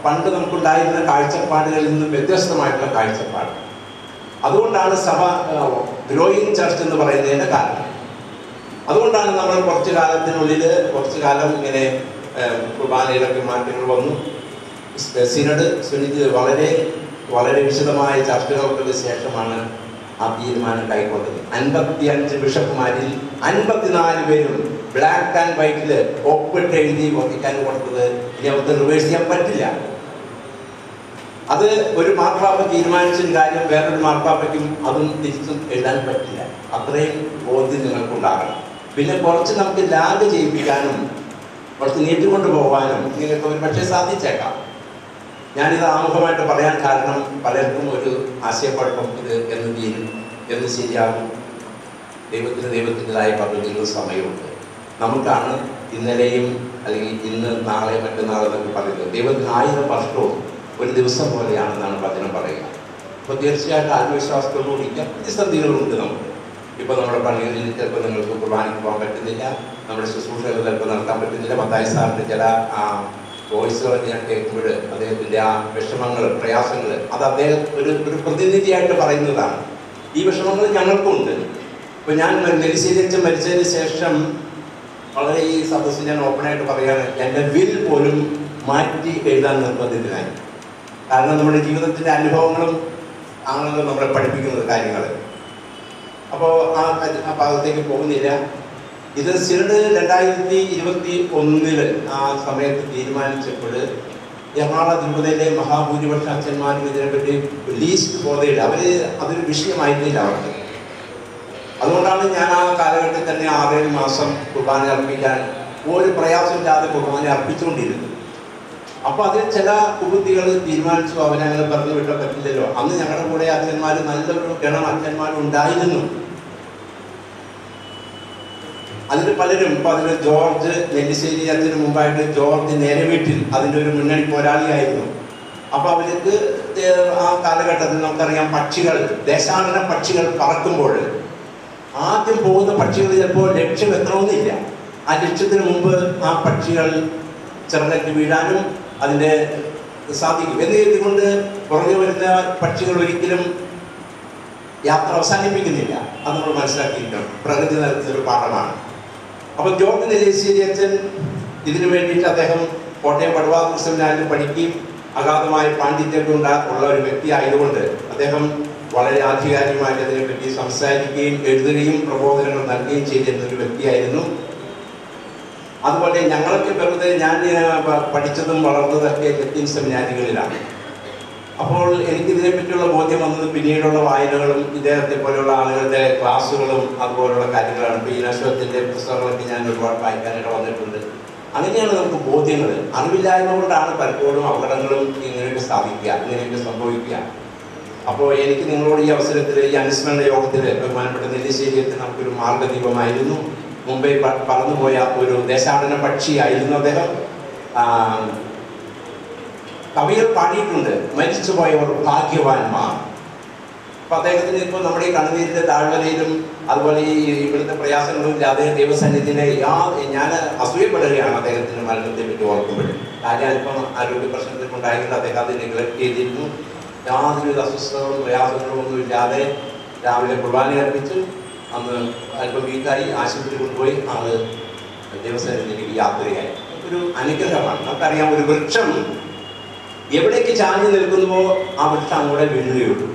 പണ്ട് നമുക്കുണ്ടായിരുന്ന കാഴ്ചപ്പാടുകളിൽ നിന്നും വ്യത്യസ്തമായിട്ടുള്ള കാഴ്ചപ്പാട്. അതുകൊണ്ടാണ് സഭ ഗ്രോയിങ് ചർച്ച് എന്ന് പറയുന്നതിൻ്റെ കാരണം. അതുകൊണ്ടാണ് നമ്മൾ കുറച്ചു കാലം ഇങ്ങനെ കുർബാനയിലൊക്കെ മാറ്റങ്ങൾ വന്നു. സിനഡ് വളരെ വളരെ വിശദമായ ചർച്ചകൾക്ക് ശേഷമാണ് ആ തീരുമാനം കൈക്കൊണ്ടത്. 55 ബിഷപ്പുമാരിൽ 54 പേരും ബ്ലാക്ക് ആൻഡ് വൈറ്റിൽ ഒപ്പിട്ട് എഴുതി വത്തിക്കാൻ കൊടുത്തത് ഇനി അവർക്ക് റിവേഴ്സ് ചെയ്യാൻ പറ്റില്ല. അത് ഒരു മാർപ്പാപ്പ തീരുമാനിച്ചൊരു കാര്യം വേറൊരു മാർപ്പാപ്പയ്ക്കും അതും തിരിച്ചും എഴുതാൻ പറ്റില്ല. അത്രയും ബോധ്യം നിങ്ങൾക്കുണ്ടാകണം. പിന്നെ കുറച്ച് നമുക്ക് ലാഗ് ചെയ്യിപ്പിക്കാനും കുറച്ച് നീട്ടിക്കൊണ്ട് പോകാനും നിങ്ങൾക്ക് ഒരു പക്ഷേ സാധിച്ചേക്കാം. ഞാനിത് ആമുഖമായിട്ട് പറയാൻ കാരണം പലർക്കും ഒരു ആശയക്കുഴപ്പം, ഇത് എന്ന് തീരും, എന്ന് ശരിയാകും. ദൈവത്തിൻ്റെതായ പദ്ധതികൾ സമയമുണ്ട്. നമുക്കാണ് ഇന്നലെയും അല്ലെങ്കിൽ ഇന്ന് നാളെ മറ്റന്നാൾ എന്നൊക്കെ പറയുന്നത്. ദൈവത്തിന് 1000 വർഷവും ഒരു ദിവസം പോലെയാണെന്നാണ് വചനം പറയുക. അപ്പോൾ തീർച്ചയായിട്ടും ആത്മവിശ്വാസത്തോടുകൂടി പ്രതിസന്ധികളുണ്ട് നമുക്ക്. ഇപ്പോൾ നമ്മുടെ പള്ളികളിൽ ചിലപ്പോൾ നിങ്ങൾക്ക് കുർബാനയ്ക്ക് പോകാൻ പറ്റുന്നില്ല, നമ്മുടെ ശുശ്രൂഷകൾ ചിലപ്പോൾ നടത്താൻ പറ്റുന്നില്ല. മത്തായി സാറിൻ്റെ ചില വോയിസുകളൊക്കെ ഞാൻ കേൾക്കുമ്പോൾ അദ്ദേഹത്തിൻ്റെ ആ വിഷമങ്ങൾ, പ്രയാസങ്ങൾ അത് അദ്ദേഹം ഒരു പ്രതിനിധിയായിട്ട് പറയുന്നതാണ്. ഈ വിഷമങ്ങൾ ഞങ്ങൾക്കുണ്ട്. ഇപ്പോൾ ഞാൻ നെല്ലിശ്ശേരി മരിച്ചതിന് ശേഷം വളരെ ഈ സദസ്സിൽ ഞാൻ ഓപ്പണായിട്ട് പറയുകയാണ്, എൻ്റെ വിൽ പോലും മാറ്റി എഴുതാൻ നിർബന്ധിതനായി. കാരണം നമ്മുടെ ജീവിതത്തിൻ്റെ അനുഭവങ്ങളും ആണല്ലോ നമ്മളെ പഠിപ്പിക്കുന്നത് കാര്യങ്ങൾ. അപ്പോൾ ആ ഭാഗത്തേക്ക് പോകുന്നില്ല. ഇത് സിനഡ് 2021 ആ സമയത്ത് തീരുമാനിച്ചപ്പോൾ എറണാകുളം തിരുപ്പതിയിലെ മഹാഭൂരിപക്ഷ അച്ഛന്മാരും ഇതിനെപ്പറ്റി ലീസ്റ്റ് ബോധയില്ല. അതൊരു വിഷയമായിരുന്നില്ല അവർക്ക്. അതുകൊണ്ടാണ് ഞാൻ ആ കാലഘട്ടത്തിൽ തന്നെ 6-7 മാസം കുർബാന അർപ്പിക്കാൻ ഒരു പ്രയാസമില്ലാതെ കുർബാന അർപ്പിച്ചുകൊണ്ടിരുന്നു. അപ്പോൾ അതിൽ ചില കുബുദ്ധികൾ തീരുമാനിച്ചു, അവരങ്ങനെ പറഞ്ഞു വിട്ടാൽ പറ്റില്ലല്ലോ. അന്ന് ഞങ്ങളുടെ കൂടെ അച്ഛന്മാർ നല്ലൊരു ഗണം അച്ഛന്മാരുണ്ടായിരുന്നു. അതിൽ പലരും ഇപ്പോൾ അതിൽ ജോർജ് നെല്ലിശ്ശേരി അച്ഛന് മുമ്പായിട്ട് ജോർജ് നേരവീട്ടിൽ അതിൻ്റെ ഒരു മുന്നണി പോരാളിയായിരുന്നു. അപ്പോൾ അവർക്ക് ആ കാലഘട്ടത്തിൽ നമുക്കറിയാം, പക്ഷികൾ, ദേശാടന പക്ഷികൾ പറക്കുമ്പോൾ ആദ്യം പോകുന്ന പക്ഷികൾ ചിലപ്പോൾ ലക്ഷ്യം എത്തണമെന്നില്ല. ആ ലക്ഷ്യത്തിന് മുമ്പ് ആ പക്ഷികൾ ചിറകറ്റ് വീഴാനും അതിൻ്റെ സാധിക്കും എന്ന് കരുതിക്കൊണ്ട് പുറകെ വരുന്ന പക്ഷികൾ ഒരിക്കലും യാത്ര അവസാനിപ്പിക്കുന്നില്ല. അത് നമ്മൾ മനസ്സിലാക്കിയിരിക്കണം. പ്രകൃതി നൽകുന്നൊരു പാഠമാണ്. അപ്പോൾ ജോർജ് നെല്ലിശ്ശേരി അച്ഛൻ ഇതിനു വേണ്ടിയിട്ട് അദ്ദേഹം കോട്ടയം പടുവാ സെമിനാരിൽ പഠിക്കുകയും അഗാധമായ പാണ്ഡിത്യമൊക്കെ ഉള്ള ഒരു വ്യക്തി ആയതുകൊണ്ട് അദ്ദേഹം വളരെ ആധികാരികമായിട്ട് അതിനെപ്പറ്റി സംസാരിക്കുകയും എഴുതുകയും പ്രബോധനങ്ങൾ നൽകുകയും ചെയ്തിരുന്ന ഒരു വ്യക്തിയായിരുന്നു. അതുപോലെ ഞങ്ങളൊക്കെ വെറുതെ ഞാൻ പഠിച്ചതും വളർന്നതൊക്കെ ലത്തീൻ സെമിനാരികളിലാണ്. അപ്പോൾ എനിക്കിതിനെപ്പറ്റിയുള്ള ബോധ്യം വന്നത് പിന്നീടുള്ള വായനകളും ഇദ്ദേഹത്തെ പോലെയുള്ള ആളുകളുടെ ക്ലാസ്സുകളും അതുപോലുള്ള കാര്യങ്ങളാണ്. ഇപ്പോൾ ഈനാശുവത്തിൻ്റെ പുസ്തകങ്ങളൊക്കെ ഞാൻ ഒരുപാട് വായിക്കാനായിട്ട് വന്നിട്ടുണ്ട്. അങ്ങനെയാണ് നമുക്ക് ബോധ്യങ്ങൾ. അറിവില്ലായ്മ കൊണ്ടാണ് പലപ്പോഴും അപകടങ്ങളും ഇങ്ങനെയൊക്കെ സ്ഥാപിക്കുക, ഇങ്ങനെയൊക്കെ സംഭവിക്കുക. അപ്പോൾ എനിക്ക് നിങ്ങളോട് ഈ അവസരത്തിൽ ഈ അനുസ്മരണ യോഗത്തിൽ ബഹുമാനപ്പെട്ട നെല്ലിശ്ശേരിയത്തിൽ നമുക്കൊരു മാർഗദീപമായിരുന്നു. മുംബൈ പറന്നുപോയ ഒരു ദേശാടന പക്ഷിയായിരുന്നു അദ്ദേഹം. കവികൾ പാടിയിട്ടുണ്ട്, മരിച്ചുപോയവർ ഭാഗ്യവാന്മാർ. അപ്പം അദ്ദേഹത്തിന് ഇപ്പോൾ നമ്മുടെ ഈ കണ്ണുനീരിൻ്റെ താഴ്വരയിലും അതുപോലെ ഈ ഇവിടുത്തെ പ്രയാസങ്ങളും ഇല്ലാതെ ദൈവസന്നിധിയിലെ ഞാൻ അസൂയപ്പെടുകയാണ് അദ്ദേഹത്തിൻ്റെ മരണത്തെ പറ്റി ഓർക്കുമ്പോഴും. കാര്യം അല്പം ആരോഗ്യ പ്രശ്നത്തിൽ ഉണ്ടായെങ്കിൽ അദ്ദേഹം അത് നെഗ്ലക്ട് ചെയ്തിരുന്നു. യാതൊരു അസ്വസ്ഥതകളും പ്രയാസങ്ങളും ഒന്നും ഇല്ലാതെ രാവിലെ കുർബാന അർപ്പിച്ച് അന്ന് അല്പം വീക്കായി ആശുപത്രി കൊണ്ടുപോയി ആള് ദൈവസന്നിധിയിലേക്ക് യാത്രയായി. ഒരു അനുഗ്രഹമാണ്. നമുക്കറിയാം, ഒരു വൃക്ഷം എവിടേക്ക് ചാഞ്ഞു നിൽക്കുന്നുവോ ആ വൃക്ഷം അങ്ങോട്ട് വീഴുകയുള്ളൂ.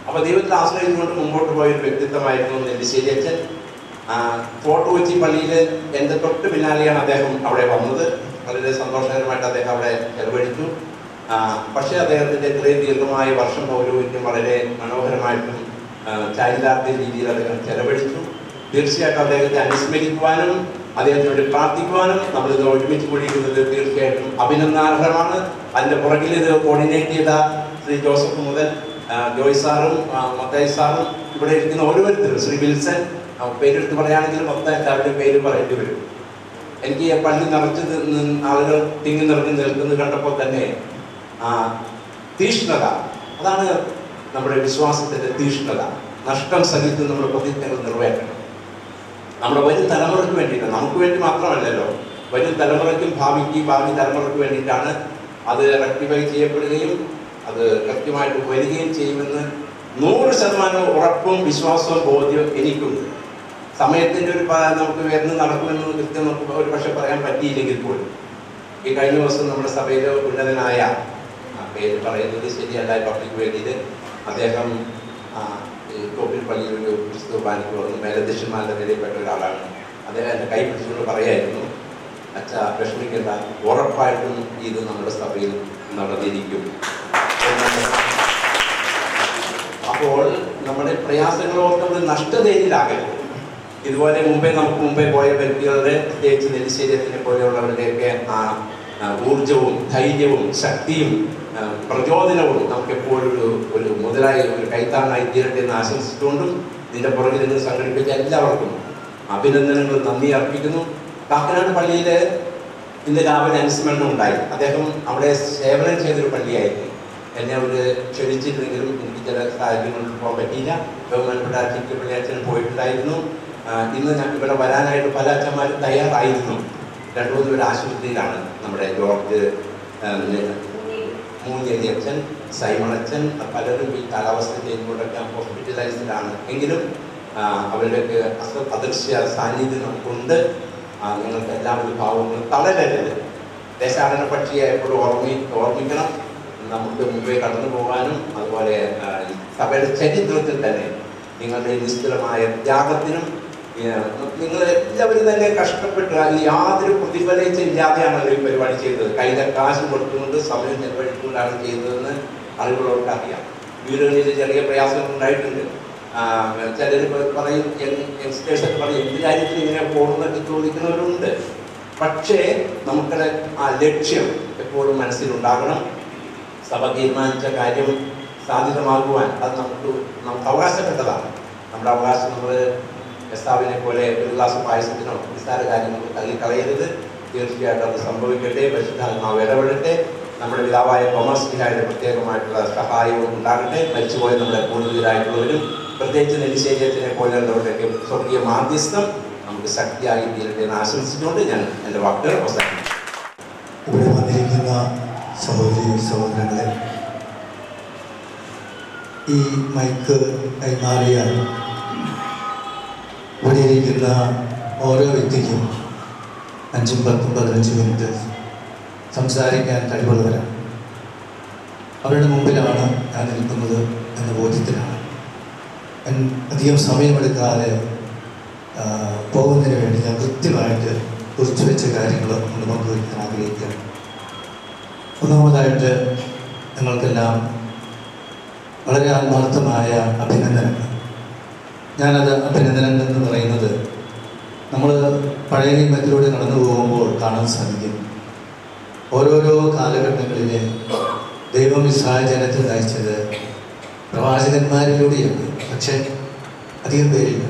അപ്പോൾ ദൈവത്തിൽ ആശ്രയിച്ചുകൊണ്ട് മുമ്പോട്ട് പോയൊരു വ്യക്തിത്വമായിരുന്നു നെല്ലിശ്ശേരി അച്ഛൻ. ഫോർട്ട് കൊച്ചി പള്ളിയിൽ എൻ്റെ തൊട്ട് പിന്നാലെയാണ് അദ്ദേഹം അവിടെ വന്നത്. വളരെ സന്തോഷകരമായിട്ട് അദ്ദേഹം അവിടെ ചെലവഴിച്ചു. പക്ഷേ അദ്ദേഹത്തിൻ്റെ ഇത്രയും ദീർഘമായ വർഷം പൗരോഹിത്യം വളരെ മനോഹരമായിട്ടും ചൈൽഡാർത്ത രീതിയിൽ അദ്ദേഹം ചെലവഴിച്ചു. തീർച്ചയായിട്ടും അദ്ദേഹത്തെ അനുസ്മരിക്കുവാനും അദ്ദേഹത്തിന് വേണ്ടി പ്രാർത്ഥിക്കുവാനും നമ്മളിത് ഒരുമിച്ച് കൂടിയിരിക്കുന്നത് തീർച്ചയായിട്ടും അഭിനന്ദനാർഹമാണ്. അതിൻ്റെ പുറകിൽ ഇത് കോർഡിനേറ്റ് ചെയ്ത ശ്രീ ജോസഫ് മുതൽ ജോയ് സാറും മത്തായി സാറും ഇവിടെ ഇരിക്കുന്ന ഓരോരുത്തരും, ശ്രീ വിൽസൺ, പേരെടുത്ത് പറയുകയാണെങ്കിൽ മൊത്തം എല്ലാവരുടെയും പേര് പറയേണ്ടി വരും. എനിക്ക് പള്ളി നിറച്ച് ആളുകൾ തിങ്ങി നിറഞ്ഞ് നിൽക്കുന്നത് കണ്ടപ്പോൾ തന്നെ തീഷ്ണത, അതാണ് നമ്മുടെ വിശ്വാസത്തിൻ്റെ തീഷ്ണത. നഷ്ടം സഹിത്ത് നമ്മൾ പ്രതിജ്ഞകൾ നിറവേറ്റണം. നമ്മുടെ വരും തലമുറയ്ക്ക് വേണ്ടിയിട്ട്, നമുക്ക് വേണ്ടി മാത്രമല്ലല്ലോ, വരും തലമുറയ്ക്കും ഭാവി തലമുറയ്ക്ക് വേണ്ടിയിട്ടാണ് അത് റെക്ടിഫൈ ചെയ്യപ്പെടുകയും അത് കൃത്യമായിട്ട് വരികയും ചെയ്യുമെന്ന് 100% ഉറപ്പും വിശ്വാസവും ബോധ്യവും എനിക്കുണ്ട്. സമയത്തിൻ്റെ ഒരു നമുക്ക് വരുന്ന നടക്കുമെന്ന് കൃത്യം നമുക്ക് ഒരു പക്ഷെ പറയാൻ പറ്റിയില്ലെങ്കിൽ പോലും ഈ കഴിഞ്ഞ ദിവസം നമ്മുടെ സഭയിൽ ഉന്നതനായ, പേര് പറയുന്നത് ശരിയല്ല പബ്ലിക് വേദിയിൽ, അദ്ദേഹം കോപ്പിൽ പള്ളിയിൽ ഒരു ക്രിസ്തു കുർബാനയ്ക്ക് വന്നു. മേലധ്യക്ഷന്മാരുടെ നിലയിൽപ്പെട്ട ഒരാളാണ്. അദ്ദേഹം എൻ്റെ കൈ പിടിച്ചുകൊണ്ട് പറയായിരുന്നു, അച്ഛാ വിഷമിക്കേണ്ട, ഉറപ്പായിട്ടും ഇത് നമ്മുടെ സഭയിൽ നടന്നിരിക്കും. അപ്പോൾ നമ്മുടെ പ്രയാസങ്ങളോർത്ത് നമ്മൾ നഷ്ടതയിലാകരുത്. ഇതുപോലെ നമുക്ക് മുമ്പേ പോയ വ്യക്തികളുടെ, പ്രത്യേകിച്ച് നെല്ലിശ്ശേരിയത്തിനെ പോലെയുള്ളവരുടെയൊക്കെ ഊർജവും ധൈര്യവും ശക്തിയും പ്രചോദനവും നമുക്ക് എപ്പോഴും ഒരു മുതലായ ഒരു കൈത്താങ്ങായി തീരട്ടെ എന്ന് ആശംസിച്ചുകൊണ്ടും ഇതിൻ്റെ പുറകിൽ നിന്ന് സംഘടിപ്പിച്ച എല്ലാവർക്കും അഭിനന്ദനങ്ങൾ, നന്ദി അർപ്പിക്കുന്നു. കാക്കനാട് പള്ളിയിൽ ഇന്ന് രാവിലെ അനുസ്മരണം ഉണ്ടായി. അദ്ദേഹം അവിടെ സേവനം ചെയ്തൊരു പള്ളിയായിരുന്നു. എന്നെ അവർ ക്ഷണിച്ചിരുന്നെങ്കിലും എനിക്ക് ചില സാഹചര്യങ്ങളിൽ പോകാൻ പറ്റിയില്ല. ബഹുമാനപ്പെട്ട അച്ഛൻ പള്ളിയച്ഛൻ പോയിട്ടുണ്ടായിരുന്നു. ഇന്ന് ഞാൻ ഇവിടെ വരാനായിട്ട് പല അച്ഛന്മാരും തയ്യാറായിരുന്നു. 2-3 പേര് ആശുപത്രിയിലാണ്. നമ്മുടെ ജോർജ് മൂഞ്ഞേരി അച്ഛൻ, സൈമൺ അച്ഛൻ, പലരും ഈ കാലാവസ്ഥ ചെയ്യുമ്പോഴൊക്കെ ഹോസ്പിറ്റലൈസ്ഡിലാണ്. എങ്കിലും അവരുടെയൊക്കെ അദൃശ്യ സാന്നിധ്യം നമുക്കുണ്ട്. നിങ്ങൾക്ക് എല്ലാവരും ഭാവങ്ങളും തളരരുത്. ദേശാടന പക്ഷിയെ എപ്പോഴും ഓർമ്മിക്കണം. നമുക്ക് മുമ്പേ കടന്നു പോകാനും അതുപോലെ സഭയുടെ ചരിത്രത്തിൽ തന്നെ നിങ്ങളുടെ നിശ്ചലമായ ത്യാഗത്തിനും നിങ്ങളെല്ലാവരും തന്നെ കഷ്ടപ്പെട്ട് യാതൊരു പ്രതിഫലിച്ചില്ലാതെയാണല്ലോ ഈ പരിപാടി ചെയ്തത്. കയ്യിലെ കാശ് കൊടുത്തുകൊണ്ട് സമയം ചെലവഴിച്ചുകൊണ്ടാണ് ചെയ്തതെന്ന് ആളുകളോർക്ക് അറിയാം. വീടുകളിൽ ചെറിയ പ്രയാസങ്ങൾ ഉണ്ടായിട്ടുണ്ട്. ചിലർ പറയും, യങ്സ്റ്റേഴ്സൊക്കെ പറയും, എന്ത് കാര്യത്തിൽ ഇങ്ങനെ പോകുന്നതൊക്കെ ചോദിക്കുന്നവരുണ്ട്. പക്ഷേ നമുക്കുടെ ആ ലക്ഷ്യം എപ്പോഴും മനസ്സിലുണ്ടാകണം. സഭ തീരുമാനിച്ച കാര്യം സാധ്യതമാകുവാൻ അത് നമുക്ക് അവകാശപ്പെട്ടതാണ്. നമ്മുടെ അവകാശം നമ്മൾ എസ്താവിനെ പോലെ ഒരു ഗ്ലാസ് പായസത്തിനോ നിസ്സാര കാര്യങ്ങൾക്ക് തള്ളിക്കളയരുത്. തീർച്ചയായിട്ടും അത് സംഭവിക്കട്ടെ. പരിശുദ്ധാത്മാവ് ഇടപെടട്ടെ. നമ്മുടെ പിതാവായ തോമസ്ലിഹായുടെ പ്രത്യേകമായിട്ടുള്ള സഹായവും ഉണ്ടാകട്ടെ. മരിച്ചുപോയ നമ്മുടെ പൂർവികരായിട്ടുള്ളവരും പ്രത്യേകിച്ച് നെല്ലിശ്ശേരിയത്തിനെ പോലെയുള്ളവരുടെയൊക്കെ സ്വർഗീയ മാധ്യസ്ഥം നമുക്ക് ശക്തിയായി തീരട്ടെ എന്ന് ആശംസിച്ചുകൊണ്ട് ഞാൻ എൻ്റെ വാക്കുകൾ അവസാനിപ്പിച്ചു. ഇവിടെ വന്നിരിക്കുന്ന സഹോദരി സഹോദരങ്ങളെ, ഈ മൈക്ക് കൈമാറിയ ഇവിടെ ഇരിക്കുന്ന ഓരോ വ്യക്തിക്കും 5, 10, 15 മിനിറ്റ് സംസാരിക്കാൻ കഴിവുള്ളവരാണ്. അവരുടെ മുമ്പിലാണ് ഞാൻ നിൽക്കുന്നത് എന്ന ബോധ്യത്തിലാണ്. അധികം സമയമെടുക്കാതെ പോകുന്നതിന് വേണ്ടി ഞാൻ കൃത്യമായിട്ട് കുറിച്ചു വെച്ച കാര്യങ്ങൾ ഒന്ന് പങ്കുവയ്ക്കാൻ ആഗ്രഹിക്കുകയാണ്. ഒന്നാമതായിട്ട് നിങ്ങൾക്കെല്ലാം വളരെ ആത്മാർത്ഥമായ അഭിനന്ദനങ്ങൾ. ഞാനത് അഭിനന്ദനങ്ങൾ എന്ന് പറയുന്നത് നമ്മൾ പഴയ നിയമത്തിലൂടെ കടന്നു പോകുമ്പോൾ കാണാൻ സാധിക്കും. ഓരോരോ കാലഘട്ടങ്ങളിലെ ദൈവം ഇസ്രായേൽ ജനത്തെ നയിച്ചത് പ്രവാചകന്മാരിലൂടെയുണ്ട്, പക്ഷേ അധികം പേരില്ല.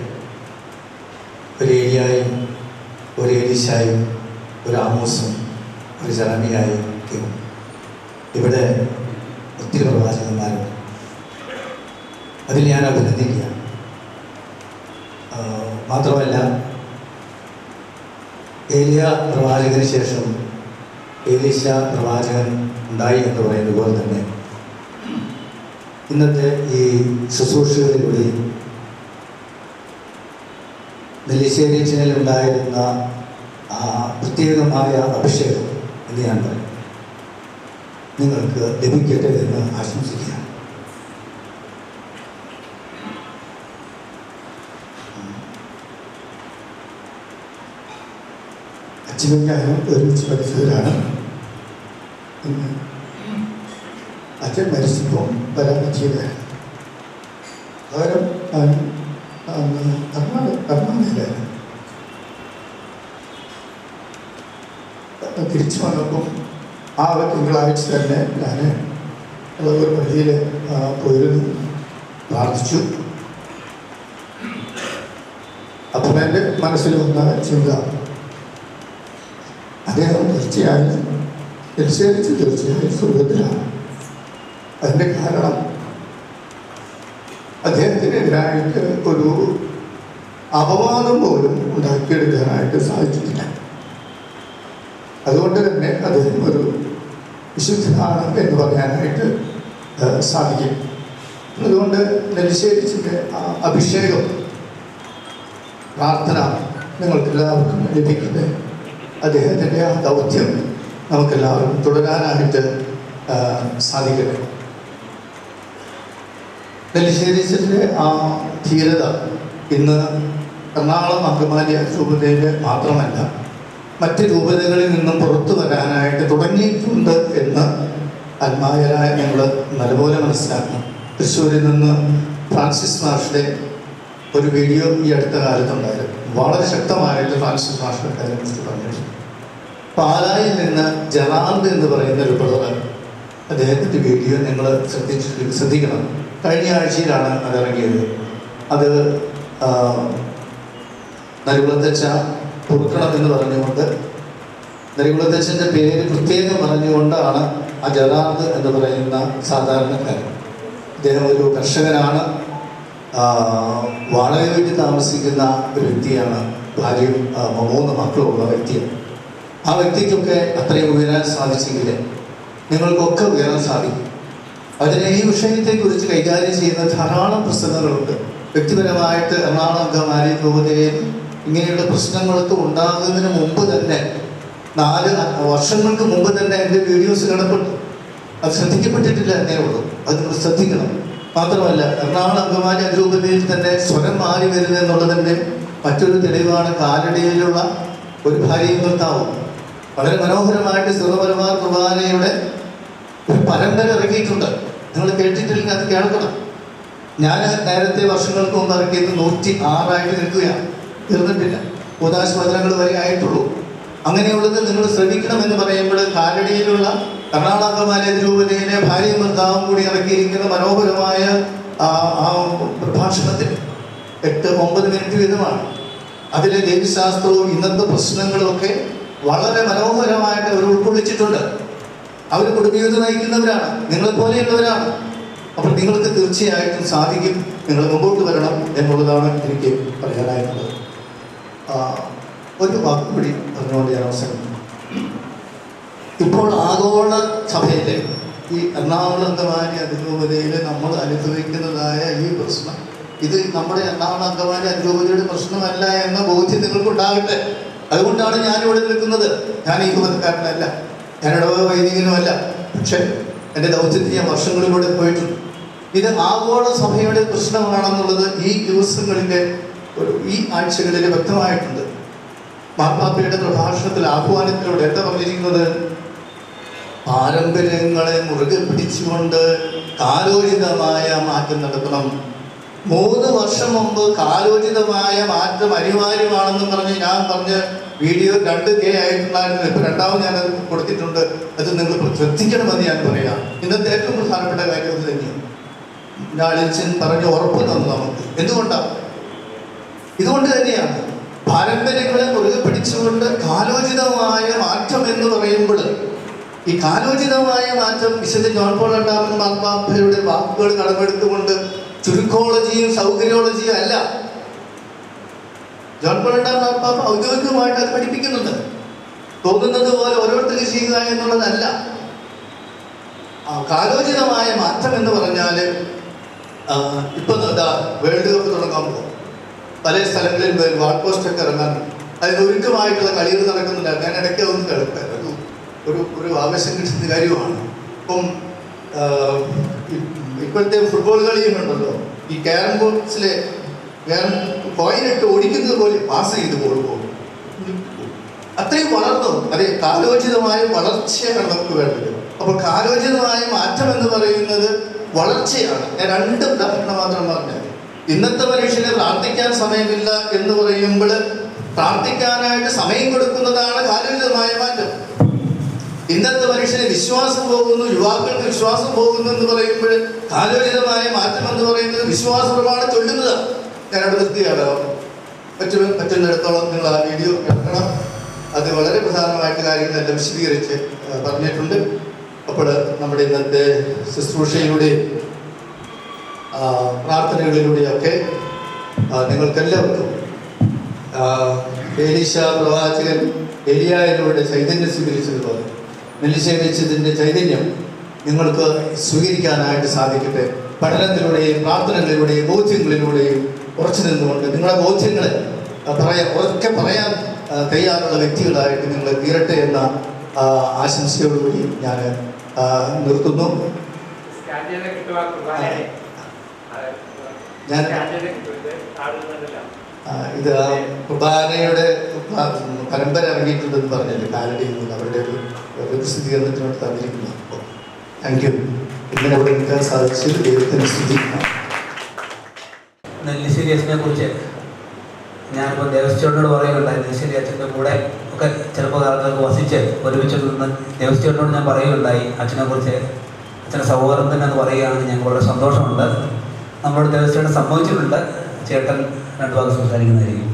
ഒരു ഏലിയായും ഒരു എലീശായും ഒരു ആമോസും ഒരു ജെറമിയായും ഇവിടെ ഒത്തിരി പ്രവാചകന്മാരുണ്ട്. അതിൽ ഞാൻ അഭിനന്ദിക്കുകയാണ്. മാത്രമല്ല, ഏലിയ പ്രവാചകന് ശേഷം എലീശ പ്രവാചകൻ ഉണ്ടായി എന്ന് പറയുന്നത് പോലെ തന്നെ ഇന്നത്തെ ഈ ശുശ്രൂഷകളിലൂടെ നെല്ലിശ്ശേരി ഉണ്ടായിരുന്ന ആ പ്രത്യേകമായ അഭിഷേകം എന്ന് ഞാൻ പറയും നിങ്ങൾക്ക് ലഭിക്കട്ടെ എന്ന് ആശംസിക്കുകയാണ്. അച്ഛനും ഞാനും ഒരുമിച്ച് പഠിച്ചവരാണ്. അച്ഛൻ മരിച്ചപ്പോൾ വരാൻ പറ്റിയത് പകരം കർണാടകയിലായിരുന്നു. തിരിച്ചു വന്നപ്പം ആ തിങ്കളാഴ്ച തന്നെ ഞാൻ ഒരു പള്ളിയിൽ പോയിരുന്നു, പ്രാർത്ഥിച്ചു. അപ്പം എൻ്റെ മനസ്സിൽ വന്ന ചിന്ത, അദ്ദേഹം തീർച്ചയായും തീർച്ചയായും സ്വർഗത്തിലാണ്. അതിൻ്റെ കാരണം അദ്ദേഹത്തിനെതിരായിട്ട് ഒരു അപവാദം പോലും ഉണ്ടാക്കിയെടുക്കാനായിട്ട് സാധിച്ചിട്ടില്ല. അതുകൊണ്ട് തന്നെ അദ്ദേഹം ഒരു വിശുദ്ധനാണ് എന്ന് പറയാനായിട്ട് സാധിക്കും. അതുകൊണ്ട് നെല്ലിശ്ശേരിച്ചിൻ്റെ ആ അഭിഷേകം, പ്രാർത്ഥന നിങ്ങൾക്കെല്ലാവർക്കും ലഭിക്കട്ടെ. അദ്ദേഹത്തിൻ്റെ ആ ദൗത്യം നമുക്കെല്ലാവർക്കും തുടരാനായിട്ട് സാധിക്കട്ടെ. നെല്ലിശ്ശേരിച്ചിൻ്റെ ആ ധീരത ഇന്ന് എറണാകുളം അങ്കമാലി രൂപതയിൽ മാത്രമല്ല, മറ്റ് രൂപതകളിൽ നിന്നും പുറത്തു വരാനായിട്ട് തുടങ്ങിയിട്ടുണ്ട് എന്ന് ആത്മായരായ ഞങ്ങൾ നല്ലപോലെ മനസ്സിലാക്കണം. തൃശ്ശൂരിൽ നിന്ന് ഫ്രാൻസിസ് മാഷുടെ ഒരു വീഡിയോ ഈ അടുത്ത കാലത്തുണ്ടായിരുന്നു. വളരെ ശക്തമായിട്ട് ഫ്രാൻസിസ് മാഷുടെ കാര്യത്തെക്കുറിച്ച് പറഞ്ഞിട്ടുണ്ട്. പാലായിൽ നിന്ന് ജെറാൾഡ് എന്ന് പറയുന്ന ഒരു ബ്രദർ, അദ്ദേഹത്തിൻ്റെ വീഡിയോ നിങ്ങൾ ശ്രദ്ധിക്കണം. കഴിഞ്ഞ ആഴ്ചയിലാണ് അതിറങ്ങിയത്. അത് നരികുളത്തച്ഛ പൊറുക്കണം എന്ന് പറഞ്ഞുകൊണ്ട്, നരികുളത്തച്ഛൻ്റെ പേര് പ്രത്യേകം പറഞ്ഞുകൊണ്ടാണ് ആ ജെറാൾഡ് എന്ന് പറയുന്ന സാധാരണക്കാരൻ. അദ്ദേഹം ഒരു കർഷകനാണ്, വാടക വീട്ടിൽ താമസിക്കുന്ന ഒരു വ്യക്തിയാണ്. ഭാര്യയും 3 മക്കളുള്ള വ്യക്തിയാണ്. ആ വ്യക്തിക്കൊക്കെ അത്രയും ഉയരാൻ സാധിച്ചെങ്കിൽ നിങ്ങൾക്കൊക്കെ ഉയരാൻ സാധിക്കും. അതിന് ഈ വിഷയത്തെക്കുറിച്ച് കൈകാര്യം ചെയ്യുന്ന ധാരാളം പുസ്തകങ്ങളുണ്ട്. വ്യക്തിപരമായിട്ട് എറണാകുളം അങ്കമാലി രൂപതയിൽ ഇങ്ങനെയുള്ള പ്രശ്നങ്ങളൊക്കെ ഉണ്ടാകുന്നതിന് മുമ്പ് തന്നെ 4 വർഷങ്ങൾക്ക് മുമ്പ് തന്നെ എൻ്റെ വീഡിയോസ് കിടപ്പുണ്ട്. അത് ശ്രദ്ധിക്കപ്പെട്ടിട്ടില്ല എന്നേ ഉള്ളൂ. അത് നിങ്ങൾ ശ്രദ്ധിക്കണം. മാത്രമല്ല, എറണാകുളം അങ്കമാലി അതിരൂപതയിൽ തന്നെ സ്വരം മാറി വരുന്നതെന്നുള്ളതിൻ്റെ മറ്റൊരു തെളിവാണ് കാലടിയിലുള്ള ഒരു ഭാര്യയും ഭർത്താവും. വളരെ മനോഹരമായിട്ട് സിറോമലബാർ കുർബാനയുടെ ഒരു പരമ്പര ഇറക്കിയിട്ടുണ്ട്. നിങ്ങൾ കേട്ടിട്ടില്ലെങ്കിൽ അത് കേൾക്കണം. ഞാൻ നേരത്തെ വർഷങ്ങൾക്ക് മുമ്പ് ഇറക്കിയത് 106 നിൽക്കുകയാണ്, തീർന്നിട്ടില്ല. ഉദാശ വചനങ്ങൾ വരെ ആയിട്ടുള്ളൂ. അങ്ങനെയുള്ളത് നിങ്ങൾ ശ്രമിക്കണമെന്ന് പറയുമ്പോൾ കാലടിയിലുള്ള എറണാകുളം അങ്കമാലി അതിരൂപതയിലെ ഭാര്യയും ഭർത്താവും കൂടി ഇറക്കിയിരിക്കുന്ന മനോഹരമായ ആ പ്രഭാഷണത്തിൽ 8-9 മിനിറ്റ് വീതമാണ്. അതിലെ ദേവീശാസ്ത്രവും ഇന്നത്തെ പ്രശ്നങ്ങളും ഒക്കെ വളരെ മനോഹരമായിട്ട് അവർ ഉൾക്കൊള്ളിച്ചിട്ടുണ്ട്. അവർ കുടുംബജീവിതം നയിക്കുന്നവരാണ്, നിങ്ങളെപ്പോലെയുള്ളവരാണ്. അപ്പോൾ നിങ്ങൾക്ക് തീർച്ചയായിട്ടും സാധിക്കും. നിങ്ങൾ മുമ്പോട്ട് വരണം എന്നുള്ളതാണ് എനിക്ക് പറയാനായിട്ടുള്ളത്. ഒരു വാക്കുകൂടി പറഞ്ഞുകൊണ്ട് ഞാൻ അവസാനിക്കും. ഇപ്പോൾ ആഗോള സഭയിലെ ഈ എറണാകുളം അങ്കമാലി അതിരൂപതയിൽ നമ്മൾ അനുഭവിക്കുന്നതായ ഈ പ്രശ്നം, ഇത് നമ്മുടെ എറണാകുളം അങ്കമാലി അതിരൂപതയുടെ പ്രശ്നമല്ല എന്ന ബോധ്യം നിങ്ങൾക്കുണ്ടാകട്ടെ. അതുകൊണ്ടാണ് ഞാനിവിടെ നിൽക്കുന്നത്. ഞാൻ ഈ രൂപതക്കാരനല്ല, ഞാൻ ഇടവക വൈദികനുമല്ല. പക്ഷേ എൻ്റെ ദൗത്യത്തിൽ ഞാൻ വർഷങ്ങളിലൂടെ പോയിട്ടുണ്ട്. ഇത് ആഗോള സഭയുടെ പ്രശ്നമാണെന്നുള്ളത് ഈ ദിവസങ്ങളിലെ ഈ ആഴ്ചകളിൽ വ്യക്തമായിട്ടുണ്ട്. മാർപ്പാപ്പയുടെ പ്രഭാഷണത്തിൽ ആഹ്വാനത്തിലൂടെ എന്താ പറഞ്ഞിരിക്കുന്നത്? പാരമ്പര്യങ്ങളെ മുറുകെ പിടിച്ചുകൊണ്ട് കാലോചിതമായ മാറ്റം നടത്തണം. 3 വർഷം മുമ്പ് കാലോചിതമായ മാറ്റം അനിവാര്യമാണെന്ന് പറഞ്ഞ് ഞാൻ പറഞ്ഞ വീഡിയോ 2K ആയിട്ടുണ്ടായിരുന്നു. ഇപ്പം 2ാമത് ഞാനത് കൊടുത്തിട്ടുണ്ട്. അത് നിങ്ങൾ ശ്രദ്ധിക്കണമെന്ന് ഞാൻ പറയാം. ഇന്നത്തെ ഏറ്റവും പ്രധാനപ്പെട്ട കാര്യം അത് തന്നെയാണ്. ലാളിച്ചൻ പറഞ്ഞ് ഉറപ്പ് തന്നു നമുക്ക്. എന്തുകൊണ്ടാണ്? ഇതുകൊണ്ട് തന്നെയാണ് പാരമ്പര്യങ്ങളെ മുറുകെ പിടിച്ചുകൊണ്ട് കാലോചിതമായ മാറ്റം എന്ന് പറയുമ്പോൾ, ഈ കാലോചിതമായ മാറ്റം വിശുദ്ധ ജോൺ പോൾ രണ്ടാമൻ മാർപ്പാപ്പയുടെ വാക്കുകൾ കടമെടുത്തുകൊണ്ട് ചുരുക്കോളജിയും സൗകര്യോളജിയും അല്ല. ജോൺ പോൾ രണ്ടാമൻ മാർപ്പാപ്പ ഔദ്യോഗികമായിട്ട് അത് പഠിപ്പിക്കുന്നുണ്ട്. തോന്നുന്നത് പോലെ ഓരോരുത്തർക്ക് ചെയ്യുക എന്നുള്ളതല്ല. കാലോചിതമായ മാറ്റം എന്ന് പറഞ്ഞാൽ ഇപ്പൊ വേൾഡ് കപ്പ് തുടങ്ങാൻ പോകും. പല സ്ഥലങ്ങളിൽ വാൾ പോസ്റ്റൊക്കെ ഇറങ്ങാൻ അതിന് ഒരുക്കമായിട്ടുള്ള കളികൾ നടക്കുന്നുണ്ടായിരുന്നു. ഞാൻ ഇടയ്ക്ക് ഒന്ന് കേൾക്കാം. ഒരു ആവേശം കിട്ടുന്ന കാര്യമാണ്. ഇപ്പം ഇപ്പോഴത്തെ ഫുട്ബോൾ കളിയുണ്ടല്ലോ, ഈ ക്യാരം ബോർഡ്സിലെ കോയിനിട്ട് ഓടിക്കുന്നത് പോലെ പാസ് ചെയ്ത് പോകും. അത്രയും വളർന്നു. അതെ, കാലോചിതമായ വളർച്ചയാണ് നമുക്ക് വേണ്ടത്. അപ്പോൾ കാലോചിതമായ മാറ്റം എന്ന് പറയുന്നത് വളർച്ചയാണ്. ഞാൻ 2 ഉദാഹരണം മാത്രം പറഞ്ഞത്. ഇന്നത്തെ മനുഷ്യന് പ്രാർത്ഥിക്കാൻ സമയമില്ല എന്ന് പറയുമ്പോൾ പ്രാർത്ഥിക്കാനായിട്ട് സമയം കൊടുക്കുന്നതാണ് കാലോചിതമായ മാറ്റം. ഇന്നത്തെ മനുഷ്യന് വിശ്വാസം പോകുന്നു, യുവാക്കൾക്ക് വിശ്വാസം പോകുന്നു എന്ന് പറയുമ്പോൾ കാലോചിതമായ മാറ്റം എന്ന് പറയുന്നത് വിശ്വാസ പ്രമാണം ചൊല്ലുന്നതാണ്. ഞാനവിടെ നിർത്തിയാണ്. പറ്റുന്നിടത്തോളം നിങ്ങൾ ആ വീഡിയോ കേൾക്കണം. അത് വളരെ പ്രധാനമായിട്ട് കാര്യങ്ങളെല്ലാം വിശദീകരിച്ച് പറഞ്ഞിട്ടുണ്ട്. അപ്പോൾ നമ്മുടെ ഇന്നത്തെ ശുശ്രൂഷയിലൂടെയും പ്രാർത്ഥനകളിലൂടെയൊക്കെ നിങ്ങൾക്കെല്ലാവർക്കും എലീശ പ്രവാചകൻ എലിയായിലൂടെ ചൈതന്യം സ്വീകരിച്ചതുപോലെ നെല്ലിശേഖരിച്ചതിൻ്റെ ചൈതന്യം നിങ്ങൾക്ക് സ്വീകരിക്കാനായിട്ട് സാധിക്കട്ടെ. പഠനത്തിലൂടെയും പ്രാർത്ഥനകളിലൂടെയും ബോധ്യങ്ങളിലൂടെയും ഉറച്ചു നിന്നുകൊണ്ട് നിങ്ങളുടെ ബോധ്യങ്ങളെ ഉറക്കെ പറയാൻ തയ്യാറുള്ള വ്യക്തികളായിട്ട് നിങ്ങൾ തീരട്ടെ എന്ന ആശംസയോടുകൂടി ഞാൻ നിർത്തുന്നു. ഞാൻ ഇത് കുർബാനയുടെ പരമ്പര ഇറങ്ങിയിട്ടുണ്ടെന്ന് പറഞ്ഞില്ലേ, കാലടിയിൽ നിന്ന് അവരുടെ ഒരു പ്രസിദ്ധീകരണത്തിനോട് തന്നിരിക്കുന്നു. Thank you. ഇങ്ങനെ അവിടെ നിൽക്കാൻ സാധിച്ചത് ദൈവത്തിന് സ്തുതി. നെല്ലിശ്ശേരി അച്ഛനെ കുറിച്ച് ഞാനിപ്പോൾ ദേവസ്വനോട് പറയുകയുണ്ടായി. നെല്ലിശ്ശേരി അച്ഛൻ്റെ കൂടെ ഒക്കെ ചെറുപ്പ കാലത്തൊക്കെ വസിച്ച് ഒരുമിച്ച് നിന്ന് ദേവസ്വനോട് ഞാൻ പറയുകയുണ്ടായി അച്ഛനെ കുറിച്ച്. അച്ഛൻ്റെ സഹോദരൻ തന്നെ എന്ന് പറയുകയാണെങ്കിൽ ഞങ്ങൾക്ക് വളരെ സന്തോഷമുണ്ട്. നമ്മളോട് ദേവസ്വനെ സംഭവിച്ചിട്ടുണ്ട്. ചേട്ടൻ 2 വാക്ക് സംസാരിക്കുന്നതായിരിക്കും.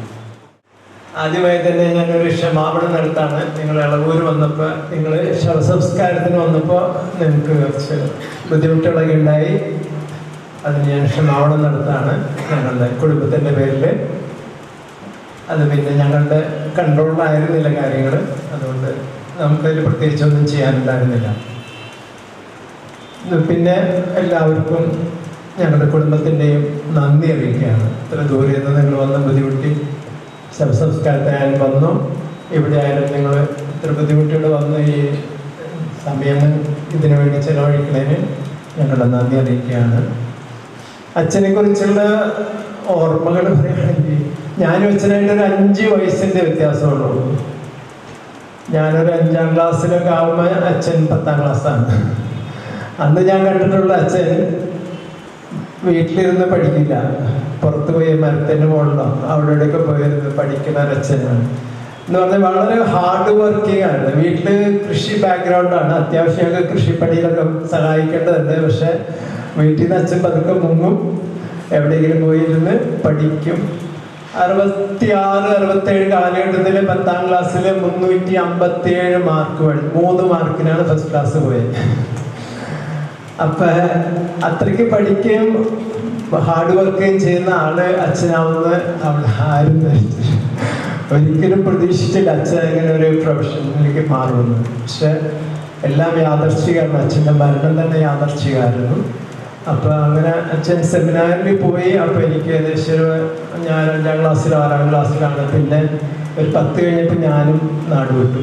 ആദ്യമായി തന്നെ ഞാനൊരു ക്ഷമാപണം നടത്താണ്. നിങ്ങൾ ഇളവൂർ വന്നപ്പോൾ, നിങ്ങൾ ശവസംസ്കാരത്തിന് വന്നപ്പോൾ നിങ്ങൾക്ക് കുറച്ച് ബുദ്ധിമുട്ടുകളൊക്കെ ഉണ്ടായി. അതിന് ഞാൻ ക്ഷമാപണം നടത്താണ് ഞങ്ങളുടെ കുടുംബത്തിൻ്റെ പേരിൽ. അത് പിന്നെ ഞങ്ങളുടെ കൺട്രോളിലായിരുന്നില്ല കാര്യങ്ങൾ. അതുകൊണ്ട് നമുക്കതിൽ പ്രത്യേകിച്ചൊന്നും ചെയ്യാനുണ്ടായിരുന്നില്ല. പിന്നെ എല്ലാവർക്കും ഞങ്ങളുടെ കുടുംബത്തിൻ്റെയും നന്ദി അറിയിക്കുകയാണ്. ഇത്ര ദൂരെ നിന്ന് നിങ്ങൾ വന്ന് ബുദ്ധിമുട്ടി ശവസംസ്കാരത്തിനായാലും വന്നു, ഇവിടെ ആയാലും നിങ്ങൾ ഇത്ര ബുദ്ധിമുട്ടിയോടെ വന്ന് ഈ സമയം ഇതിനു വേണ്ടി ചെലവഴിക്കുന്നതിന് ഞങ്ങളുടെ നന്ദി അറിയിക്കുകയാണ്. അച്ഛനെ കുറിച്ചുള്ള ഓർമ്മകൾ പറയുകയാണെങ്കിൽ ഞാനും അച്ഛനായിട്ടൊരു 5 വയസ്സിൻ്റെ വ്യത്യാസമുള്ളൂ. ഞാനൊരു 5ാം ക്ലാസ്സിലൊക്കെ ആകുമ്പോൾ അച്ഛൻ 10ാം ക്ലാസ്സാണ്. അന്ന് ഞാൻ കണ്ടിട്ടുള്ള അച്ഛൻ വീട്ടിലിരുന്ന് പഠിക്കില്ല, പുറത്ത് പോയി മരത്തിൻ്റെ മുകളിലോ അവിടെ ഇവിടെയൊക്കെ പോയിരുന്ന് പഠിക്കുന്ന ഒരച്ഛനാണ്. എന്ന് പറഞ്ഞാൽ വളരെ ഹാർഡ് വർക്കിംഗ് ആണ്. വീട്ടിൽ കൃഷി ബാക്ക്ഗ്രൗണ്ടാണ്. അത്യാവശ്യമൊക്കെ കൃഷിപ്പണിയിലൊക്കെ സഹായിക്കേണ്ടതുണ്ട്. പക്ഷെ വീട്ടിൽ നിന്ന് അച്ഛൻ പതുക്കെ മുങ്ങും, എവിടെയെങ്കിലും പോയിരുന്ന് പഠിക്കും. 66-67 കാലഘട്ടത്തിൽ 10ാം ക്ലാസ്സിൽ 357 മാർക്ക് 3 മാർക്കിനാണ് ഫസ്റ്റ് ക്ലാസ് പോയത്. അപ്പൊ അത്രയ്ക്ക് പഠിക്കുകയും ഹാർഡ് വർക്കുകയും ചെയ്യുന്ന ആള് അച്ഛനാവുന്ന അവിടെ ആരും ഒരിക്കലും പ്രതീക്ഷിച്ചില്ല അച്ഛൻ അങ്ങനെ ഒരു പ്രൊഫഷനിലേക്ക് മാറുമെന്ന്. പക്ഷെ എല്ലാം യാദർച്ഛികമാണ്. അച്ഛൻ്റെ മരണം തന്നെ യാദർച്ഛികമായിരുന്നു. അപ്പോൾ അങ്ങനെ അച്ഛൻ സെമിനാറിൽ പോയി. അപ്പോൾ എനിക്ക് ഏകദേശം ഞാൻ 2ാം ക്ലാസ്സിലോ 6ാം ക്ലാസ്സിലാണ്. പിന്നെ ഒരു 10 കഴിഞ്ഞപ്പോൾ ഞാനും നാട് വിട്ടു.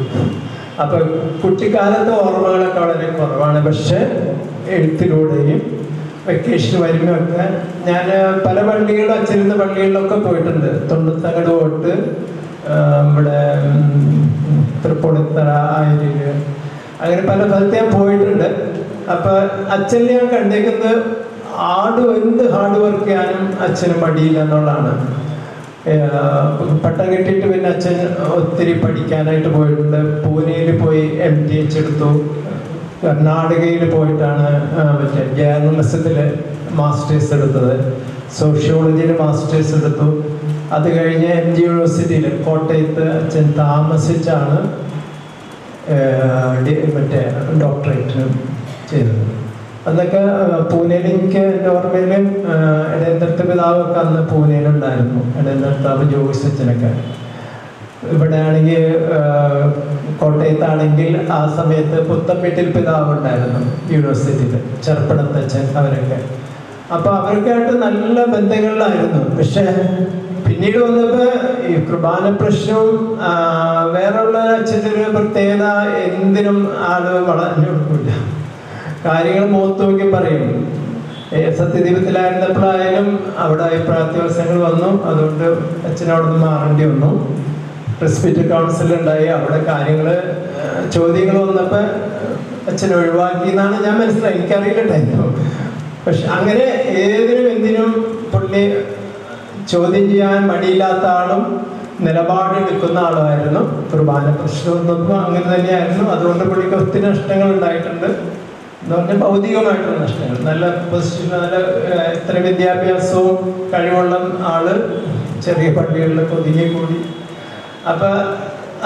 അപ്പോൾ കുട്ടിക്കാലത്തെ ഓർമ്മകളൊക്കെ വളരെ കുറവാണ്. പക്ഷെ എഴുത്തിലൂടെയും വെക്കേഷൻ വരുമ്പോഴൊക്കെ ഞാൻ പല പള്ളികളിലും അച്ഛനിരുന്ന പള്ളികളിലൊക്കെ പോയിട്ടുണ്ട്. തൊണ്ണൂത്തങ്ങട് തൊട്ട് ഇവിടെ തൃപ്പൂണിത്തറ, ആയൂര്, അങ്ങനെ പല സ്ഥലത്ത് ഞാൻ പോയിട്ടുണ്ട്. അപ്പം അച്ഛനെ ഞാൻ കണ്ടേക്കുന്നത് എന്ത് ഹാർഡ് വർക്ക് ചെയ്യാനും അച്ഛന് മടിയില്ല എന്നുള്ളതാണ്. പട്ടം കിട്ടിയിട്ട് പിന്നെ അച്ഛൻ ഒത്തിരി പഠിക്കാനായിട്ട് പോയിട്ടുണ്ട്. പൂനെയിൽ പോയി MTH എടുത്തു. കർണാടകയിൽ പോയിട്ടാണ് മറ്റേ ജേർണലിസത്തിൽ മാസ്റ്റേഴ്സ് എടുത്തത്. സോഷ്യോളജിയിൽ മാസ്റ്റേഴ്സ് എടുത്തു. അത് കഴിഞ്ഞ് MG യൂണിവേഴ്സിറ്റിയിൽ കോട്ടയത്ത് അച്ഛൻ താമസിച്ചാണ് മറ്റേ ഡോക്ടറേറ്റ് ചെയ്തത്. അന്നൊക്കെ പൂനെയിൽ എനിക്ക് ഓർമ്മയിൽ ഇടയന്തരത്തെ പിതാവൊക്കെ അന്ന് പൂനെയിലുണ്ടായിരുന്നു. ഇടയന്തരത്താവ് ജോയിസ് അച്ഛനൊക്കെ. ഇവിടെ ആണെങ്കിൽ കോട്ടയത്താണെങ്കിൽ ആ സമയത്ത് പുത്തമ്പീട്ടിൽ പിതാവ് ഉണ്ടായിരുന്നു യൂണിവേഴ്സിറ്റിയിൽ, ചെറുപ്പണത്തച്ഛൻ, അവരൊക്കെ. അപ്പോൾ അവർക്കായിട്ട് നല്ല ബന്ധങ്ങളിലായിരുന്നു. പക്ഷെ പിന്നീട് വന്നപ്പോൾ ഈ കുർബാന പ്രശ്നവും വേറെയുള്ള അച്ഛൻ്റെ ഒരു പ്രത്യേകത, എന്തിനും ആള് വളഞ്ഞു കൊടുക്കില്ല, കാര്യങ്ങൾ മുഖത്ത് നോക്കി പറയും. സത്യദീപത്തിലായിരുന്നപ്പോഴായാലും അവിടെ അഭിപ്രായവ്യത്യാസങ്ങൾ വന്നു. അതുകൊണ്ട് അച്ഛനവിടെ നിന്ന് മാറേണ്ടി വന്നു. പ്രെസ്ബിറ്റർ കൗൺസിലുണ്ടായി. അവിടെ കാര്യങ്ങൾ ചോദ്യങ്ങൾ വന്നപ്പോൾ അച്ഛൻ ഒഴിവാക്കി എന്നാണ് ഞാൻ മനസ്സിലായി. എനിക്കറിയില്ലട്ടായിരുന്നു. പക്ഷെ അങ്ങനെ ഏതിനും എന്തിനും പുള്ളി ചോദ്യം ചെയ്യാൻ മടിയില്ലാത്ത ആളും നിലപാടെടുക്കുന്ന ആളുമായിരുന്നു. കുർബാന പ്രശ്നമൊന്നും അങ്ങനെ തന്നെയായിരുന്നു. അതുകൊണ്ട് പുള്ളിക്ക് ഒത്തിരി നഷ്ടങ്ങൾ ഉണ്ടായിട്ടുണ്ട്. എന്ന് പറഞ്ഞാൽ ഭൗതികമായിട്ടുള്ള നഷ്ടങ്ങൾ. നല്ല പൊസിഷൻ, നല്ല ഇത്ര വിദ്യാഭ്യാസവും കഴിവുള്ള ആള് ചെറിയ പള്ളികളിലൊക്കെ ഒതുങ്ങി കൂടി. അപ്പം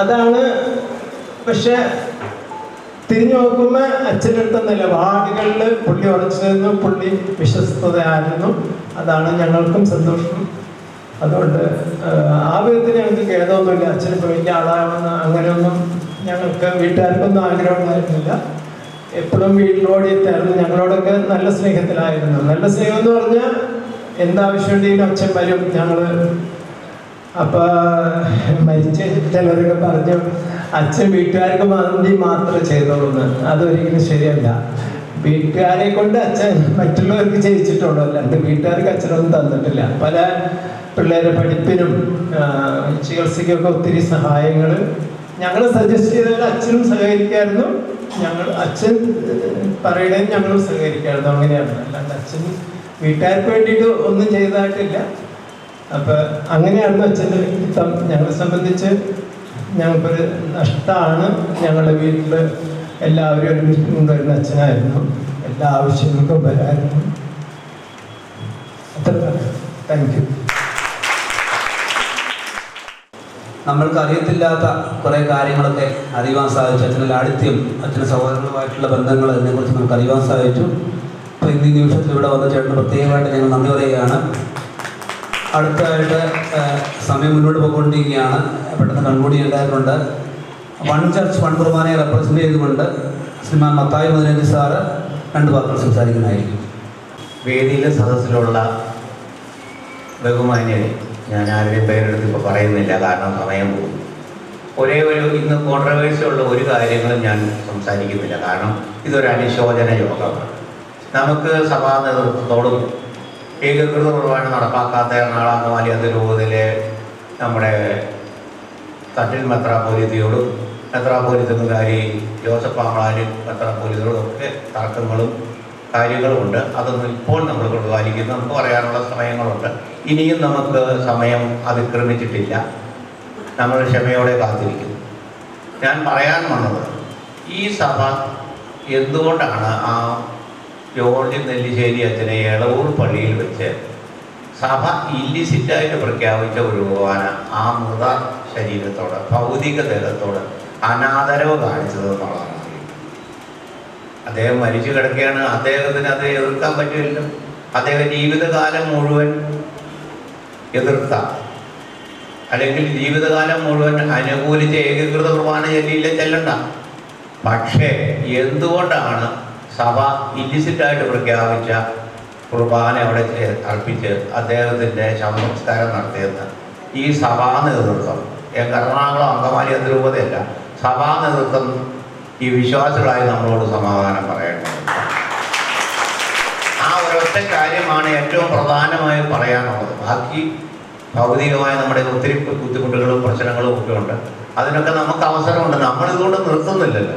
അതാണ്. പക്ഷെ തിരിഞ്ഞു നോക്കുമ്പോൾ അച്ഛൻ്റെ അടുത്ത നിലപാടുകളിൽ പുള്ളി ഉറച്ചു നിന്നു. പുള്ളി വിശ്വസ്തതയായിരുന്നു. അതാണ് ഞങ്ങൾക്കും സന്തോഷം. അതുകൊണ്ട് ആ വിധത്തിൽ ഞങ്ങൾക്ക് ഖേദമൊന്നുമില്ല. അച്ഛനിപ്പോൾ വലിയ ആളാണെന്ന് അങ്ങനെയൊന്നും ഞങ്ങൾക്ക് വീട്ടുകാർക്കൊന്നും ആഗ്രഹം ഉണ്ടായിരുന്നില്ല. എപ്പോഴും വീട്ടിലോടിയെത്തായിരുന്നു. ഞങ്ങളോടൊക്കെ നല്ല സ്നേഹത്തിലായിരുന്നു. നല്ല സ്നേഹം എന്ന് പറഞ്ഞാൽ എന്താവശ്യമുണ്ടെങ്കിലും അച്ഛൻ വരും. ഞങ്ങൾ അപ്പം മരിച്ച ചിലരൊക്കെ പറഞ്ഞു അച്ഛൻ വീട്ടുകാർക്ക് വേണ്ടി മാത്രമേ ചെയ്തോളൂന്ന്. അതൊരിക്കലും ശരിയല്ല. വീട്ടുകാരെ കൊണ്ട് അച്ഛൻ മറ്റുള്ളവർക്ക് ചെയ്യിച്ചിട്ടുള്ളൂ, അല്ലാണ്ട് വീട്ടുകാർക്ക് അച്ഛനൊന്നും തന്നിട്ടില്ല. പല പിള്ളേരെ പഠിപ്പിനും ചികിത്സയ്ക്കൊക്കെ ഒത്തിരി സഹായങ്ങൾ ഞങ്ങൾ സജസ്റ്റ് ചെയ്താൽ അച്ഛനും സഹകരിക്കായിരുന്നു. അച്ഛൻ പറയുന്നതിന് ഞങ്ങളും സഹകരിക്കായിരുന്നു. അങ്ങനെയാണ്. അല്ലാണ്ട് അച്ഛൻ വീട്ടുകാർക്ക് വേണ്ടിയിട്ട് ഒന്നും ചെയ്തതായിട്ടില്ല. അപ്പം അങ്ങനെയായിരുന്നു അച്ഛൻ്റെ വ്യക്തിത്വം. ഞങ്ങളെ സംബന്ധിച്ച് ഞങ്ങൾക്കൊരു നഷ്ടമാണ്. ഞങ്ങളുടെ വീട്ടിൽ എല്ലാവരും ഒരുമിച്ച് കൊണ്ടുവരുന്ന അച്ഛനായിരുന്നു. എല്ലാ ആവശ്യങ്ങൾക്കും വരായിരുന്നു. അത്ര താങ്ക് യു. നമ്മൾക്ക് അറിയത്തില്ലാത്ത കുറേ കാര്യങ്ങളൊക്കെ അറിയുവാൻ സാധിച്ചു. അച്ഛൻ്റെ ലാളിത്യം, അച്ഛൻ്റെ സഹോദരങ്ങളുമായിട്ടുള്ള ബന്ധങ്ങൾ, അതിനെക്കുറിച്ച് നമുക്ക് അറിയുവാൻ സാധിച്ചു. അപ്പോൾ ഇന്ന് ഈ നിമിഷത്തിൽ ഇവിടെ വന്ന ചേട്ടന് പ്രത്യേകമായിട്ട് ഞങ്ങൾ നന്ദി പറയുകയാണ്. അടുത്തായിട്ട് സമയം മുന്നോട്ട് പോയിക്കൊണ്ടിരിക്കുകയാണ്. പെട്ടെന്ന് കൺക്ലൂഡ് ചെയ്യേണ്ടതായിട്ടുണ്ട്. വൺ ചർച്ച് വൺ കുർബാനയെ റെപ്രസെൻ്റ് ചെയ്തുകൊണ്ട് ശ്രീമാൻ മത്തായി മുതലഞ്ച് സാറ് 2 വാക്കുകൾ സംസാരിക്കുന്നതായിരിക്കും. വേദിയിലെ സദസ്സിലുള്ള ബഹുമാന്യരെ, ഞാൻ ആരുടെയും പേരെടുത്ത് ഇപ്പോൾ പറയുന്നില്ല, കാരണം സമയം പോകും. ഒരേ ഒരു ഇന്ന് കോൺട്രവേഴ്സി ഉള്ള ഒരു കാര്യങ്ങളും ഞാൻ സംസാരിക്കുന്നില്ല, കാരണം ഇതൊരു അനുശോചന യോഗമാണ്. നമുക്ക് സഭാ നേതൃത്വത്തോടും ഏകീകൃത കുർബാന നടപ്പാക്കാത്ത എറണാകുളം അങ്കമാലി അതിരൂപതയിലെ നമ്മുടെ തട്ടിൽ മെത്രാപ്പോലീത്തയോടും മെത്രാപ്പോലീത്തക്കാരി ജോസഫ് ആമളാനും മെത്രാപ്പോലീത്തയോടും ഒക്കെ തർക്കങ്ങളും കാര്യങ്ങളുമുണ്ട്. അതൊന്നും ഇപ്പോൾ നമ്മൾ പ്രതിപാദിക്കുന്നു. നമുക്ക് പറയാനുള്ള സമയങ്ങളുണ്ട്. ഇനിയും നമുക്ക് സമയം അതിക്രമിച്ചിട്ടില്ല. നമ്മൾ ക്ഷമയോടെ കാത്തിരിക്കുന്നു. ഞാൻ പറയാൻ വന്നത്, ഈ സഭ എന്തുകൊണ്ടാണ് ആ ജോർജ് നെല്ലിശ്ശേരി അച്ഛനെ എളവൂർ പള്ളിയിൽ വെച്ച് സഭ ഇല്ലിസിറ്റായിട്ട് പ്രഖ്യാപിച്ച ഒരു കുർബാന ആ മൃത ശരീരത്തോട്, ഭൗതിക ദേഹത്തോട് അനാദരവ് കാണിച്ചതെന്നുള്ളതാണ്. അദ്ദേഹം മരിച്ചു കിടക്കുകയാണ്. അദ്ദേഹത്തിന് അത് എതിർക്കാൻ പറ്റില്ല. അദ്ദേഹം ജീവിതകാലം മുഴുവൻ എതിർത്ത, അല്ലെങ്കിൽ ജീവിതകാലം മുഴുവൻ അനുകൂലിച്ച ഏകീകൃത കുർബാന ചെല്ലണ്ട. പക്ഷേ എന്തുകൊണ്ടാണ് സഭ ഇല്ലിസിറ്റായിട്ട് പ്രഖ്യാപിച്ച കുർബാന അവിടെ അർപ്പിച്ച് അദ്ദേഹത്തിൻ്റെ ശവസംസ്കാരം നടത്തിയെന്ന് ഈ സഭാ നേതൃത്വം, എറണാകുളം അങ്കമാലി അതിരൂപതയല്ല, സഭാ നേതൃത്വം ഈ വിശ്വാസികളായി നമ്മളോട് സമാധാനം പറയേണ്ടത്. ആ ഒരൊറ്റ കാര്യമാണ് ഏറ്റവും പ്രധാനമായി പറയാനുള്ളത്. ബാക്കി ഭൗതികമായ നമ്മുടെ ഒത്തിരി ബുദ്ധിമുട്ടുകളും പ്രശ്നങ്ങളും ഒക്കെ ഉണ്ട്. അതിനൊക്കെ നമുക്ക് അവസരമുണ്ട്. നമ്മളിതുകൊണ്ട് നിർത്തുന്നില്ലല്ലോ.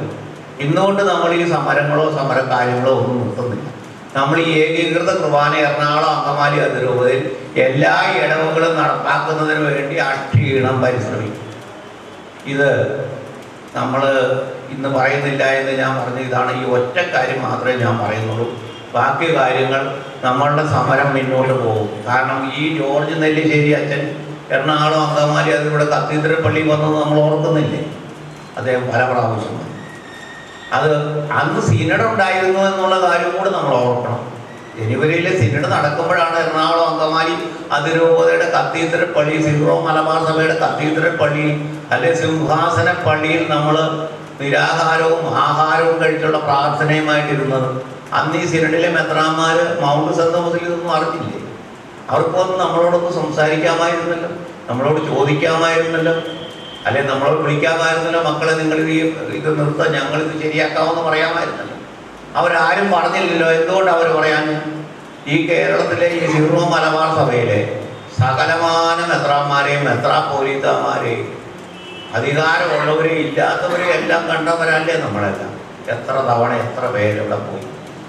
ഇന്നുകൊണ്ട് നമ്മൾ ഈ സമരങ്ങളോ സമരകാര്യങ്ങളോ ഒന്നും നിർത്തുന്നില്ല. നമ്മൾ ഈ ഏകീകൃത കുർബാന എറണാകുളം അങ്കമാലി അതിരൂപതയിൽ എല്ലാ ഇടവുകളും നടപ്പാക്കുന്നതിന് വേണ്ടി അക്ഷീണം പരിശ്രമിക്കും. ഇത് നമ്മൾ ഇന്ന് പറയുന്നില്ല എന്ന് ഞാൻ പറഞ്ഞു. ഇതാണ് ഈ ഒറ്റ കാര്യം മാത്രമേ ഞാൻ പറയുന്നുള്ളൂ. ബാക്കി കാര്യങ്ങൾ നമ്മളുടെ സമരം മുന്നോട്ട് പോകും. കാരണം ഈ ജോർജ് നെല്ലിശ്ശേരി അച്ഛൻ എറണാകുളം അങ്കമാലി അതിവിടെ കത്തീഡ്രൽ പള്ളി വന്നത് നമ്മൾ ഓർക്കുന്നില്ലേ? അദ്ദേഹം പല പ്രാവശ്യം അത് അന്ന് സിനഡ് ഉണ്ടായിരുന്നു എന്നുള്ള കാര്യം കൂടെ നമ്മൾ ഓർക്കണം. ജനുവരിയിലെ സിനഡ് നടക്കുമ്പോഴാണ് എറണാകുളം അങ്കമാലി അതിരൂപതയുടെ കത്തീഡ്രൽ പള്ളി, സീറോ മലബാർ സഭയുടെ കത്തീഡ്രൽ പള്ളിയിൽ അല്ലെ സിംഹാസന പള്ളിയിൽ നമ്മൾ നിരാഹാരവും ആഹാരവും കഴിച്ചുള്ള പ്രാർത്ഥനയുമായിട്ടിരുന്നത്. അന്ന് ഈ സിനഡിലെ മെത്രാന്മാർ മൗണ്ട് സെന്റ് തോമസിൽ ഇതൊന്നും അറിഞ്ഞില്ലേ? അവർക്കൊന്നും നമ്മളോടൊന്ന് സംസാരിക്കാമായിരുന്നല്ലോ, നമ്മളോട് ചോദിക്കാമായിരുന്നല്ലോ, അല്ലെ നമ്മളോട് വിളിക്കാമായിരുന്നല്ലോ, മക്കളെ നിങ്ങൾ ഇത് നിർത്താൻ, ഞങ്ങളിത് ശരിയാക്കാമെന്ന് പറയാമായിരുന്നല്ലോ. അവരാരും പറഞ്ഞില്ലല്ലോ. എന്തുകൊണ്ട് അവർ പറയാൻ? ഈ കേരളത്തിലെ ഈ സീറോ മലബാർ സഭയിലെ സകലമാന മെത്രാന്മാരെയും മെത്രാപ്പോലീത്തമാരെയും അധികാരമുള്ളവരെയും ഇല്ലാത്തവരെയും എല്ലാം കണ്ടവരല്ലേ നമ്മളെല്ലാം. എത്ര തവണ എത്ര പേരിവിടെ പോയി,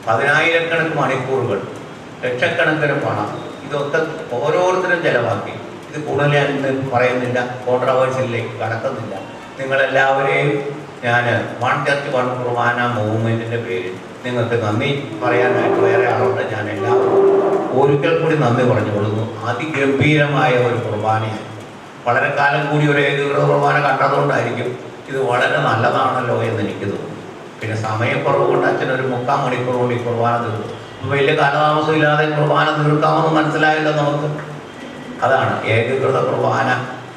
10,000-കണക്കിന് മണിക്കൂറുകൾ, ലക്ഷക്കണക്കിന് പണം, ഇതൊക്കെ ഓരോരുത്തരും ചിലവാക്കി. ഇത് കൂടുതൽ ഞാൻ ഇന്ന് പറയുന്നില്ല, കോൺട്രവേഴ്സിയിലേക്ക് കടക്കുന്നില്ല. നിങ്ങളെല്ലാവരെയും ഞാൻ വൺ ചർച്ച് വൺ കുർബാന മൂവ്മെൻറ്റിൻ്റെ പേരിൽ നിങ്ങൾക്ക് നന്ദി പറയാനായിട്ട് വേറെ ആളുണ്ട്. ഞാൻ എല്ലാവരും ഒരിക്കൽ കൂടി നന്ദി പറഞ്ഞു കൊടുക്കുന്നു. അതിഗംഭീരമായ ഒരു കുർബാനയാണ്. വളരെ കാലം കൂടി ഒരു ഏകീകൃത കുർബാന കണ്ടതുകൊണ്ടായിരിക്കും ഇത് വളരെ നല്ലതാണല്ലോ എന്ന് എനിക്ക് തോന്നുന്നു. പിന്നെ സമയക്കുറവ് കൊണ്ട് അച്ഛനൊരു 3/4 മണിക്കൂർ കൊണ്ട് ഈ കുർബാന തീർന്നു. വലിയ കാലതാമസം ഇല്ലാതെ കുർബാന തീർക്കാമെന്ന് മനസ്സിലായല്ലോ നമുക്ക്. അതാണ് ഏകീകൃത കുർബാന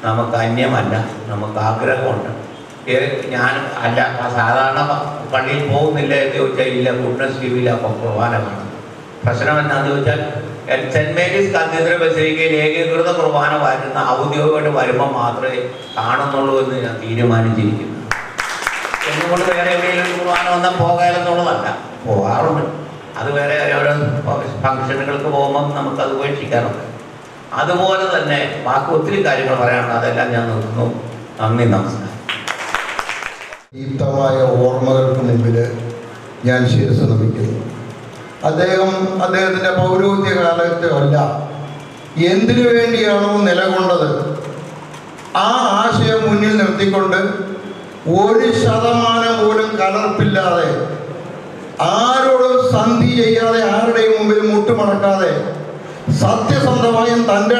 നമുക്ക് അന്യമല്ല, നമുക്ക് ആഗ്രഹമുണ്ട്. ഞാൻ അല്ല സാധാരണ പള്ളിയിൽ പോകുന്നില്ല എന്ന് ചോദിച്ചാൽ ഇല്ല, ഗുഡ്നസ് ടിവിയില്ല കുർബാന കാണുന്നത്. പ്രശ്നം എന്താണെന്ന് ചോദിച്ചാൽ സെൻറ്റ് മേരീസ് കത്തീഡ്രൽ ബസിലിക്കയിൽ ഏകീകൃത കുർബാന വരുന്ന ഔദ്യോഗികമായിട്ട് വരുമ്പോൾ മാത്രമേ കാണുന്നുള്ളൂ എന്ന് ഞാൻ തീരുമാനിച്ചിരിക്കുന്നു. എന്നുകൊണ്ട് വേറെ എവിടെയെങ്കിലും കുർബാന വന്നാൽ പോകാമെന്നുള്ളതല്ല, പോകാറുണ്ട്. അത് വേറെ ഓരോ ഫംഗ്ഷനുകൾക്ക് പോകുമ്പോൾ നമുക്കത് ഉപേക്ഷിക്കാറുണ്ട്. അതുപോലെ തന്നെ ബാക്കി ഒത്തിരി കാര്യങ്ങൾ പറയാനുണ്ട്, അതെല്ലാം ഞാൻ നിർത്തുന്നു. നന്ദി, നമസ്കാരം. ദീപ്തമായ ഓർമ്മകൾക്ക് മുമ്പിൽ ഞാൻ ശിരസ് നമിക്കുന്നു. അദ്ദേഹത്തിൻ്റെ പൗരോഹിത്യ കാലത്തല്ല, എന്തിനു വേണ്ടിയാണോ നിലകൊണ്ടത് ആ ആശയം മുന്നിൽ നിർത്തിക്കൊണ്ട് 1% പോലും കലർപ്പില്ലാതെ, ആരോടും സന്ധി ചെയ്യാതെ, ആരുടെയും മുമ്പിൽ മുട്ടുമടക്കാതെ, സത്യസന്ധമായും തൻ്റെ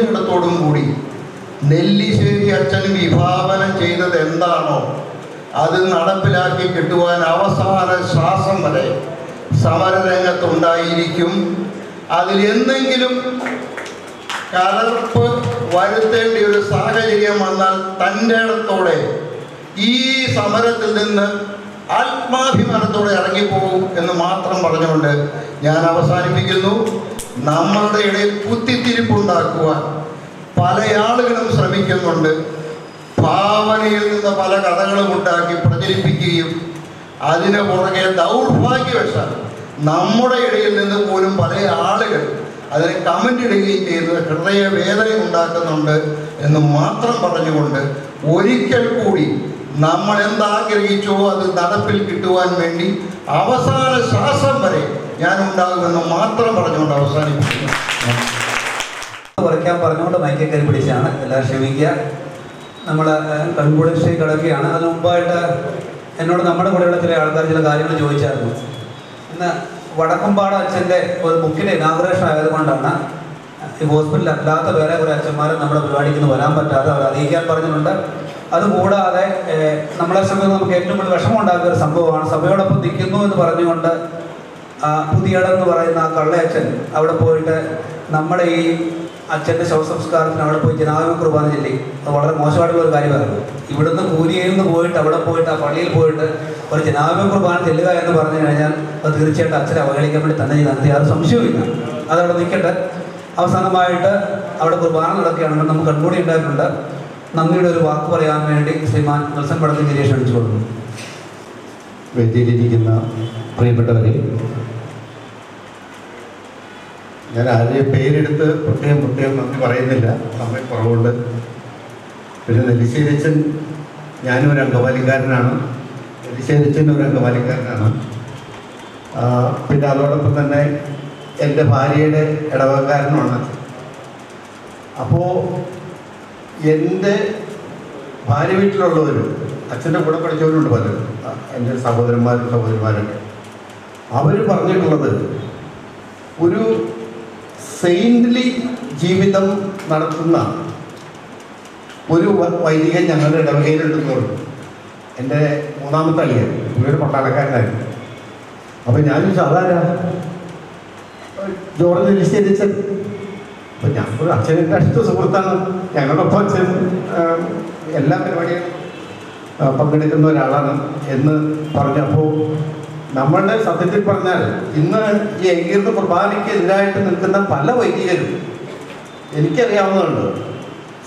ഇടത്തോടും കൂടി നെല്ലിശ്ശേരി അച്ഛൻ വിഭാവനം ചെയ്തത് എന്താണോ അത് നടപ്പിലാക്കി കിട്ടുവാൻ അവസാന ശ്വാസം വരെ സമരരംഗത്തുണ്ടായിരിക്കും. അതിൽ എന്തെങ്കിലും കലർപ്പ് വരുത്തേണ്ട ഒരു സാഹചര്യം വന്നാൽ തൻ്റെ ഇടത്തോടെ ഈ സമരത്തിൽ നിന്ന് ആത്മാഭിമാനത്തോടെ ഇറങ്ങിപ്പോകും എന്ന് മാത്രം പറഞ്ഞുകൊണ്ട് ഞാൻ അവസാനിപ്പിക്കുന്നു. നമ്മളുടെ ഇടയിൽ കുത്തിത്തിരിപ്പുണ്ടാക്കുവാൻ പല ആളുകളും ശ്രമിക്കുന്നുണ്ട്. ഭാവനയിൽ നിന്ന് പല കഥകളും ഉണ്ടാക്കി പ്രചരിപ്പിക്കുകയും അതിന് പുറകെ ദൗർഭാഗ്യവശാൽ നമ്മുടെ ഇടയിൽ നിന്ന് പോലും പല ആളുകൾ അതിന് കമൻ്റ് ഇടുകയും ചെയ്ത് ഹൃദയവേദന ഉണ്ടാക്കുന്നുണ്ട് എന്ന് മാത്രം പറഞ്ഞുകൊണ്ട് ഒരിക്കൽ കൂടി നമ്മൾ എന്താഗ്രഹിച്ചോ അത് നടപ്പിൽ കിട്ടുവാൻ വേണ്ടി അവസാന ശ്വാസം വരെ ഞാൻ ഉണ്ടാകുമെന്ന് മാത്രം പറഞ്ഞുകൊണ്ട് അവസാനിപ്പിക്കുന്നു. കുറയ്ക്കാൻ പറഞ്ഞുകൊണ്ട് മൈക്കിൽ കയറി പിടിച്ചാണ്, എല്ലാവരും ക്ഷമിക്കുക. നമ്മൾ കൺകൂടേഷനിൽ കിടക്കുകയാണ്. അതിന് മുമ്പായിട്ട് എന്നോട് നമ്മുടെ കൂടെയുള്ള ചില ആൾക്കാർ ചില കാര്യങ്ങൾ ചോദിച്ചായിരുന്നു. ഇന്ന് വടക്കമ്പാട് അച്ഛൻ്റെ ഒരു ബുക്കിൻ്റെ ഇനാഗുറേഷൻ ആയതുകൊണ്ടാണ് ഈ ഹോസ്പിറ്റലിൽ അല്ലാത്ത വേറെ കുറേ അച്ഛന്മാർ നമ്മുടെ പരിപാടിക്ക് വരാൻ പറ്റാതെ അവർ അറിയിക്കാൻ പറഞ്ഞിട്ടുണ്ട്. അതുകൂടാതെ നമ്മളെ സംബന്ധിച്ച് നമുക്ക് ഏറ്റവും കൂടുതൽ വിഷമം ഉണ്ടാക്കുന്ന ഒരു സംഭവമാണ്, സഭയോടൊപ്പം നിൽക്കുന്നു എന്ന് പറഞ്ഞുകൊണ്ട് പുതിയടെന്ന് പറയുന്ന ആ കള്ളയച്ഛൻ അവിടെ പോയിട്ട് നമ്മുടെ ഈ അച്ഛൻ്റെ ശവസംസ്കാരത്തിന് അവിടെ പോയി ജനാധിപത്യ കുർബാന ചൊല്ലി. അത് വളരെ മോശമായിട്ടുള്ള ഒരു കാര്യമായിരുന്നു. ഇവിടുന്ന് കൂലിയിൽ നിന്ന് പോയിട്ട് അവിടെ പോയിട്ട് ആ പള്ളിയിൽ പോയിട്ട് ഒരു ജനാധിപത്യ കുർബാന ചെല്ലുക എന്ന് പറഞ്ഞു കഴിഞ്ഞാൽ അത് തീർച്ചയായിട്ടും അച്ഛനെ അവഹേളിക്കാൻ വേണ്ടി തന്നെ നടത്തി, യാതൊരു സംശയവുമില്ല. അതവിടെ നിൽക്കട്ടെ. അവസാനമായിട്ട് അവിടെ കുർബാന നടക്കുകയാണെങ്കിൽ നമുക്ക് കൺകൂടി ഉണ്ടായിട്ടുണ്ട്. നന്ദിയുടെ ഒരു വാക്ക് പറയാൻ വേണ്ടി ശ്രീമാൻ നെൽസൺ പടത്തിനെ ക്ഷണിച്ചു കൊടുക്കുന്നു. വേദിയിലിരിക്കുന്ന പ്രിയപ്പെട്ടവരെ, ഞാൻ ആരെയും പേരെടുത്ത് പ്രത്യേകം നന്ദി പറയുന്നില്ല, സമയം കുറവുണ്ട്. പിന്നെ നെല്ലിശ്ശേരിച്ചൻ, ഞാനും ഒരു അങ്കമാലിക്കാരനാണ്, നെല്ലിശ്ശേരിച്ചൻ ഒരു അങ്കമാലിക്കാരനാണ്. പിന്നെ അതോടൊപ്പം തന്നെ എൻ്റെ ഭാര്യയുടെ ഇടവക്കാരനുമാണ്. അപ്പോൾ എൻ്റെ ഭാര്യ വീട്ടിലുള്ളവരും അച്ഛൻ്റെ കൂടെ പഠിച്ചവരുണ്ട് പലരും, എൻ്റെ സഹോദരന്മാരൊക്കെ. അവർ പറഞ്ഞിട്ടുള്ളത് ഒരു സെയിൻ്റ്ലി ജീവിതം നടത്തുന്ന ഒരു വൈദികൻ ഞങ്ങളുടെ ഇടവകയിലുണ്ടെന്ന് പറഞ്ഞു. എൻ്റെ മൂന്നാമത്തെ അളിയൻ, ഇവരൊരു പട്ടാളക്കാരനായിരുന്നു. അപ്പോൾ ഞാൻ സാധാരണ ജോർജ് നിശ്ചയിച്ചൻ. അപ്പം ഞാൻ ഒരു അച്ഛൻ്റെ അടുത്ത സുഹൃത്താണ്, ഞങ്ങളൊപ്പം അച്ഛൻ എല്ലാ പരിപാടിയും പങ്കെടുക്കുന്ന ഒരാളാണ് എന്ന് പറഞ്ഞപ്പോൾ നമ്മളുടെ സത്യത്തിൽ പറഞ്ഞാൽ ഇന്ന് ഈ ഏകീകൃത കുർബാനയ്ക്ക് എതിരായിട്ട് നിൽക്കുന്ന പല വൈദികരും എനിക്കറിയാവുന്നതുണ്ട്.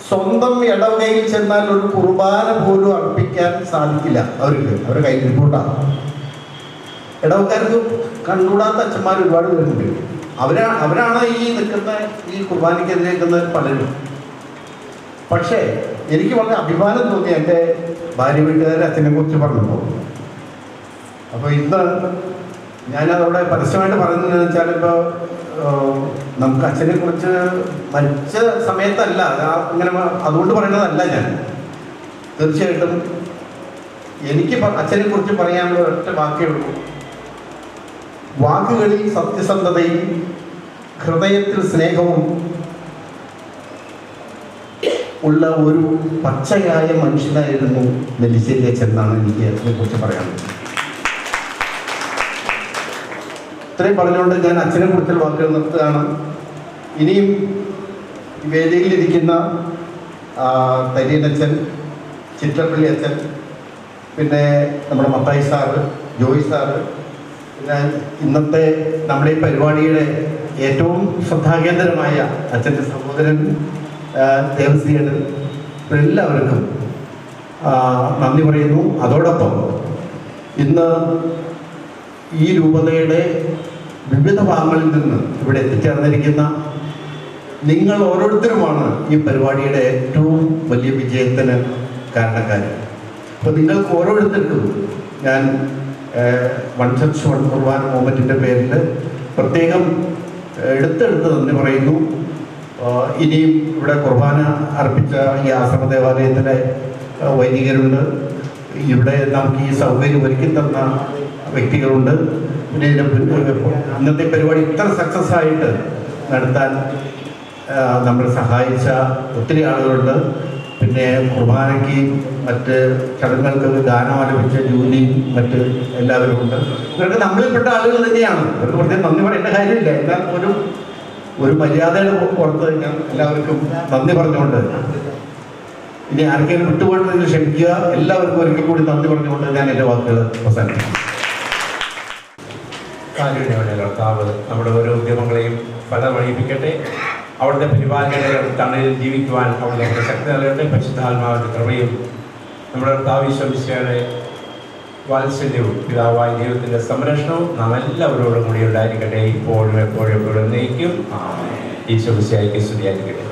സ്വന്തം ഇടവകയിൽ ചെന്നാൽ ഒരു കുർബാന പോലും അർപ്പിക്കാൻ സാധിക്കില്ല അവരുടെ കയ്യിൽ റിപ്പോർട്ടാണ്. ഇടവക്കാർക്ക് കണ്ടുകൂടാത്ത അച്ഛന്മാർ ഒരുപാട് പേരുണ്ട്. അവരാണ് ഈ നിൽക്കുന്ന ഈ കുർബാനയ്ക്കെതിരെ നിൽക്കുന്ന പലരും. പക്ഷേ എനിക്ക് വളരെ അഭിമാനം തോന്നി എൻ്റെ ഭാര്യ വീട്ടുകാരെ അച്ഛനെ കുറിച്ച് പറഞ്ഞപ്പോൾ. അപ്പോൾ ഇന്ന് ഞാനതവിടെ പരസ്യമായിട്ട് പറയുന്നതെന്ന് വെച്ചാൽ, ഇപ്പോൾ നമുക്ക് അച്ഛനെ കുറിച്ച് മരിച്ച സമയത്തല്ല അങ്ങനെ അതുകൊണ്ട് പറയുന്നതല്ല ഞാൻ. തീർച്ചയായിട്ടും എനിക്ക് അച്ഛനെ കുറിച്ച് പറയാനുള്ള ഒറ്റ വാക്കേ ഉള്ളൂ. വാക്കുകളിൽ സത്യസന്ധതയും ഹൃദയത്തിൽ സ്നേഹവും ഉള്ള ഒരു പച്ചയായ മനുഷ്യനായിരുന്നു നെല്ലിശ്ശേരി അച്ഛൻ എന്നാണ് എനിക്ക് അതിനെക്കുറിച്ച് പറയാനുള്ളത്. ഇത്രയും പറഞ്ഞുകൊണ്ട് ഞാൻ അച്ഛനെ കുറിച്ചുള്ള വാക്കുകൾ നിർത്തുകയാണ്. ഇനിയും വേദിയിലിരിക്കുന്ന തരിയനച്ഛൻ, ചിത്രപ്പള്ളി അച്ഛൻ, പിന്നെ നമ്മുടെ മത്തായി സാറ്, ജോയി സാറ്, പിന്നെ ഇന്നത്തെ നമ്മുടെ ഈ പരിപാടിയുടെ ഏറ്റവും ശ്രദ്ധാകേന്ദ്രമായ അച്ഛൻ്റെ സഹോദരൻ ദേവശ്രീയുടെ എല്ലാവർക്കും നന്ദി പറയുന്നു. അതോടൊപ്പം ഇന്ന് ഈ രൂപതയുടെ വിവിധ ഭാഗങ്ങളിൽ നിന്ന് ഇവിടെ എത്തിച്ചേർന്നിരിക്കുന്ന നിങ്ങൾ ഓരോരുത്തരുമാണ് ഈ പരിപാടിയുടെ ഏറ്റവും വലിയ വിജയത്തിന് കാരണക്കാർ. അപ്പോൾ നിങ്ങൾക്ക് ഓരോരുത്തർക്കും ഞാൻ വൺ ചർച്ച് വൺ കുർബാന മൂവ്മെൻറ്റിൻ്റെ പേരിൽ പ്രത്യേകം എടുത്തെടുത്ത് നന്ദി പറയുന്നു. ഇനിയും ഇവിടെ കുർബാന അർപ്പിച്ച ഈ ആശ്രമ ദേവാലയത്തിലെ വൈദികരുണ്ട്, ഇവിടെ നമുക്ക് ഈ സൗകര്യം ഒരുക്കി തന്ന വ്യക്തികളുണ്ട്, പിന്നെ ഇന്നത്തെ പരിപാടി ഇത്ര സക്സസ് ആയിട്ട് നടത്താൻ നമ്മൾ സഹായിച്ച ഒത്തിരി ആളുകളുണ്ട്. പിന്നെ കുർബാനയ്ക്ക് മറ്റ് ചടങ്ങുകൾക്ക് ഗാനം ആലപിച്ച ജൂലിയും മറ്റ് എല്ലാവരും ഉണ്ട്. ഇവർക്ക് നമ്മളിൽപ്പെട്ട ആളുകൾ തന്നെയാണ്. ഇവർക്ക് പ്രത്യേകം നന്ദി പറയേണ്ട കാര്യമില്ല. എന്നാൽ ഒരു മര്യാദയുടെ പുറത്ത് ഞാൻ എല്ലാവർക്കും നന്ദി പറഞ്ഞുകൊണ്ട്, ഇനി ആർക്കെങ്കിലും വിട്ടുപോയിട്ടുണ്ടെങ്കിൽ ക്ഷമിക്കുക. എല്ലാവർക്കും ഒരിക്കൽ കൂടി നന്ദി പറഞ്ഞുകൊണ്ട് ഞാൻ എൻ്റെ വാക്കുകൾ അവസാനിപ്പിക്കും. കാരുണ്യവനെ കർത്താവ് നമ്മുടെ ഓരോ ഉദ്യമങ്ങളെയും ഫലമണിയിപ്പിക്കട്ടെ. അവിടുത്തെ പരിപാലനയുടെ തണലിൽ ജീവിക്കുവാൻ അവിടുത്തെ നമ്മുടെ ശക്തി നൽകട്ടെ. പരിശുദ്ധാത്മാവിൻ്റെ കൃപയും നമ്മുടെ കർത്താവ് ഈശോമിശിഹായുടെ വാത്സല്യവും പിതാവായ ദൈവത്തിൻ്റെ സംരക്ഷണവും നാം എല്ലാവരോടും കൂടി ഉണ്ടായിരിക്കട്ടെ, ഇപ്പോഴും എപ്പോഴും എപ്പോഴും എന്നേക്കും. ഈശോമിശിഹായ്ക്ക് സ്തുതിയായിരിക്കട്ടെ.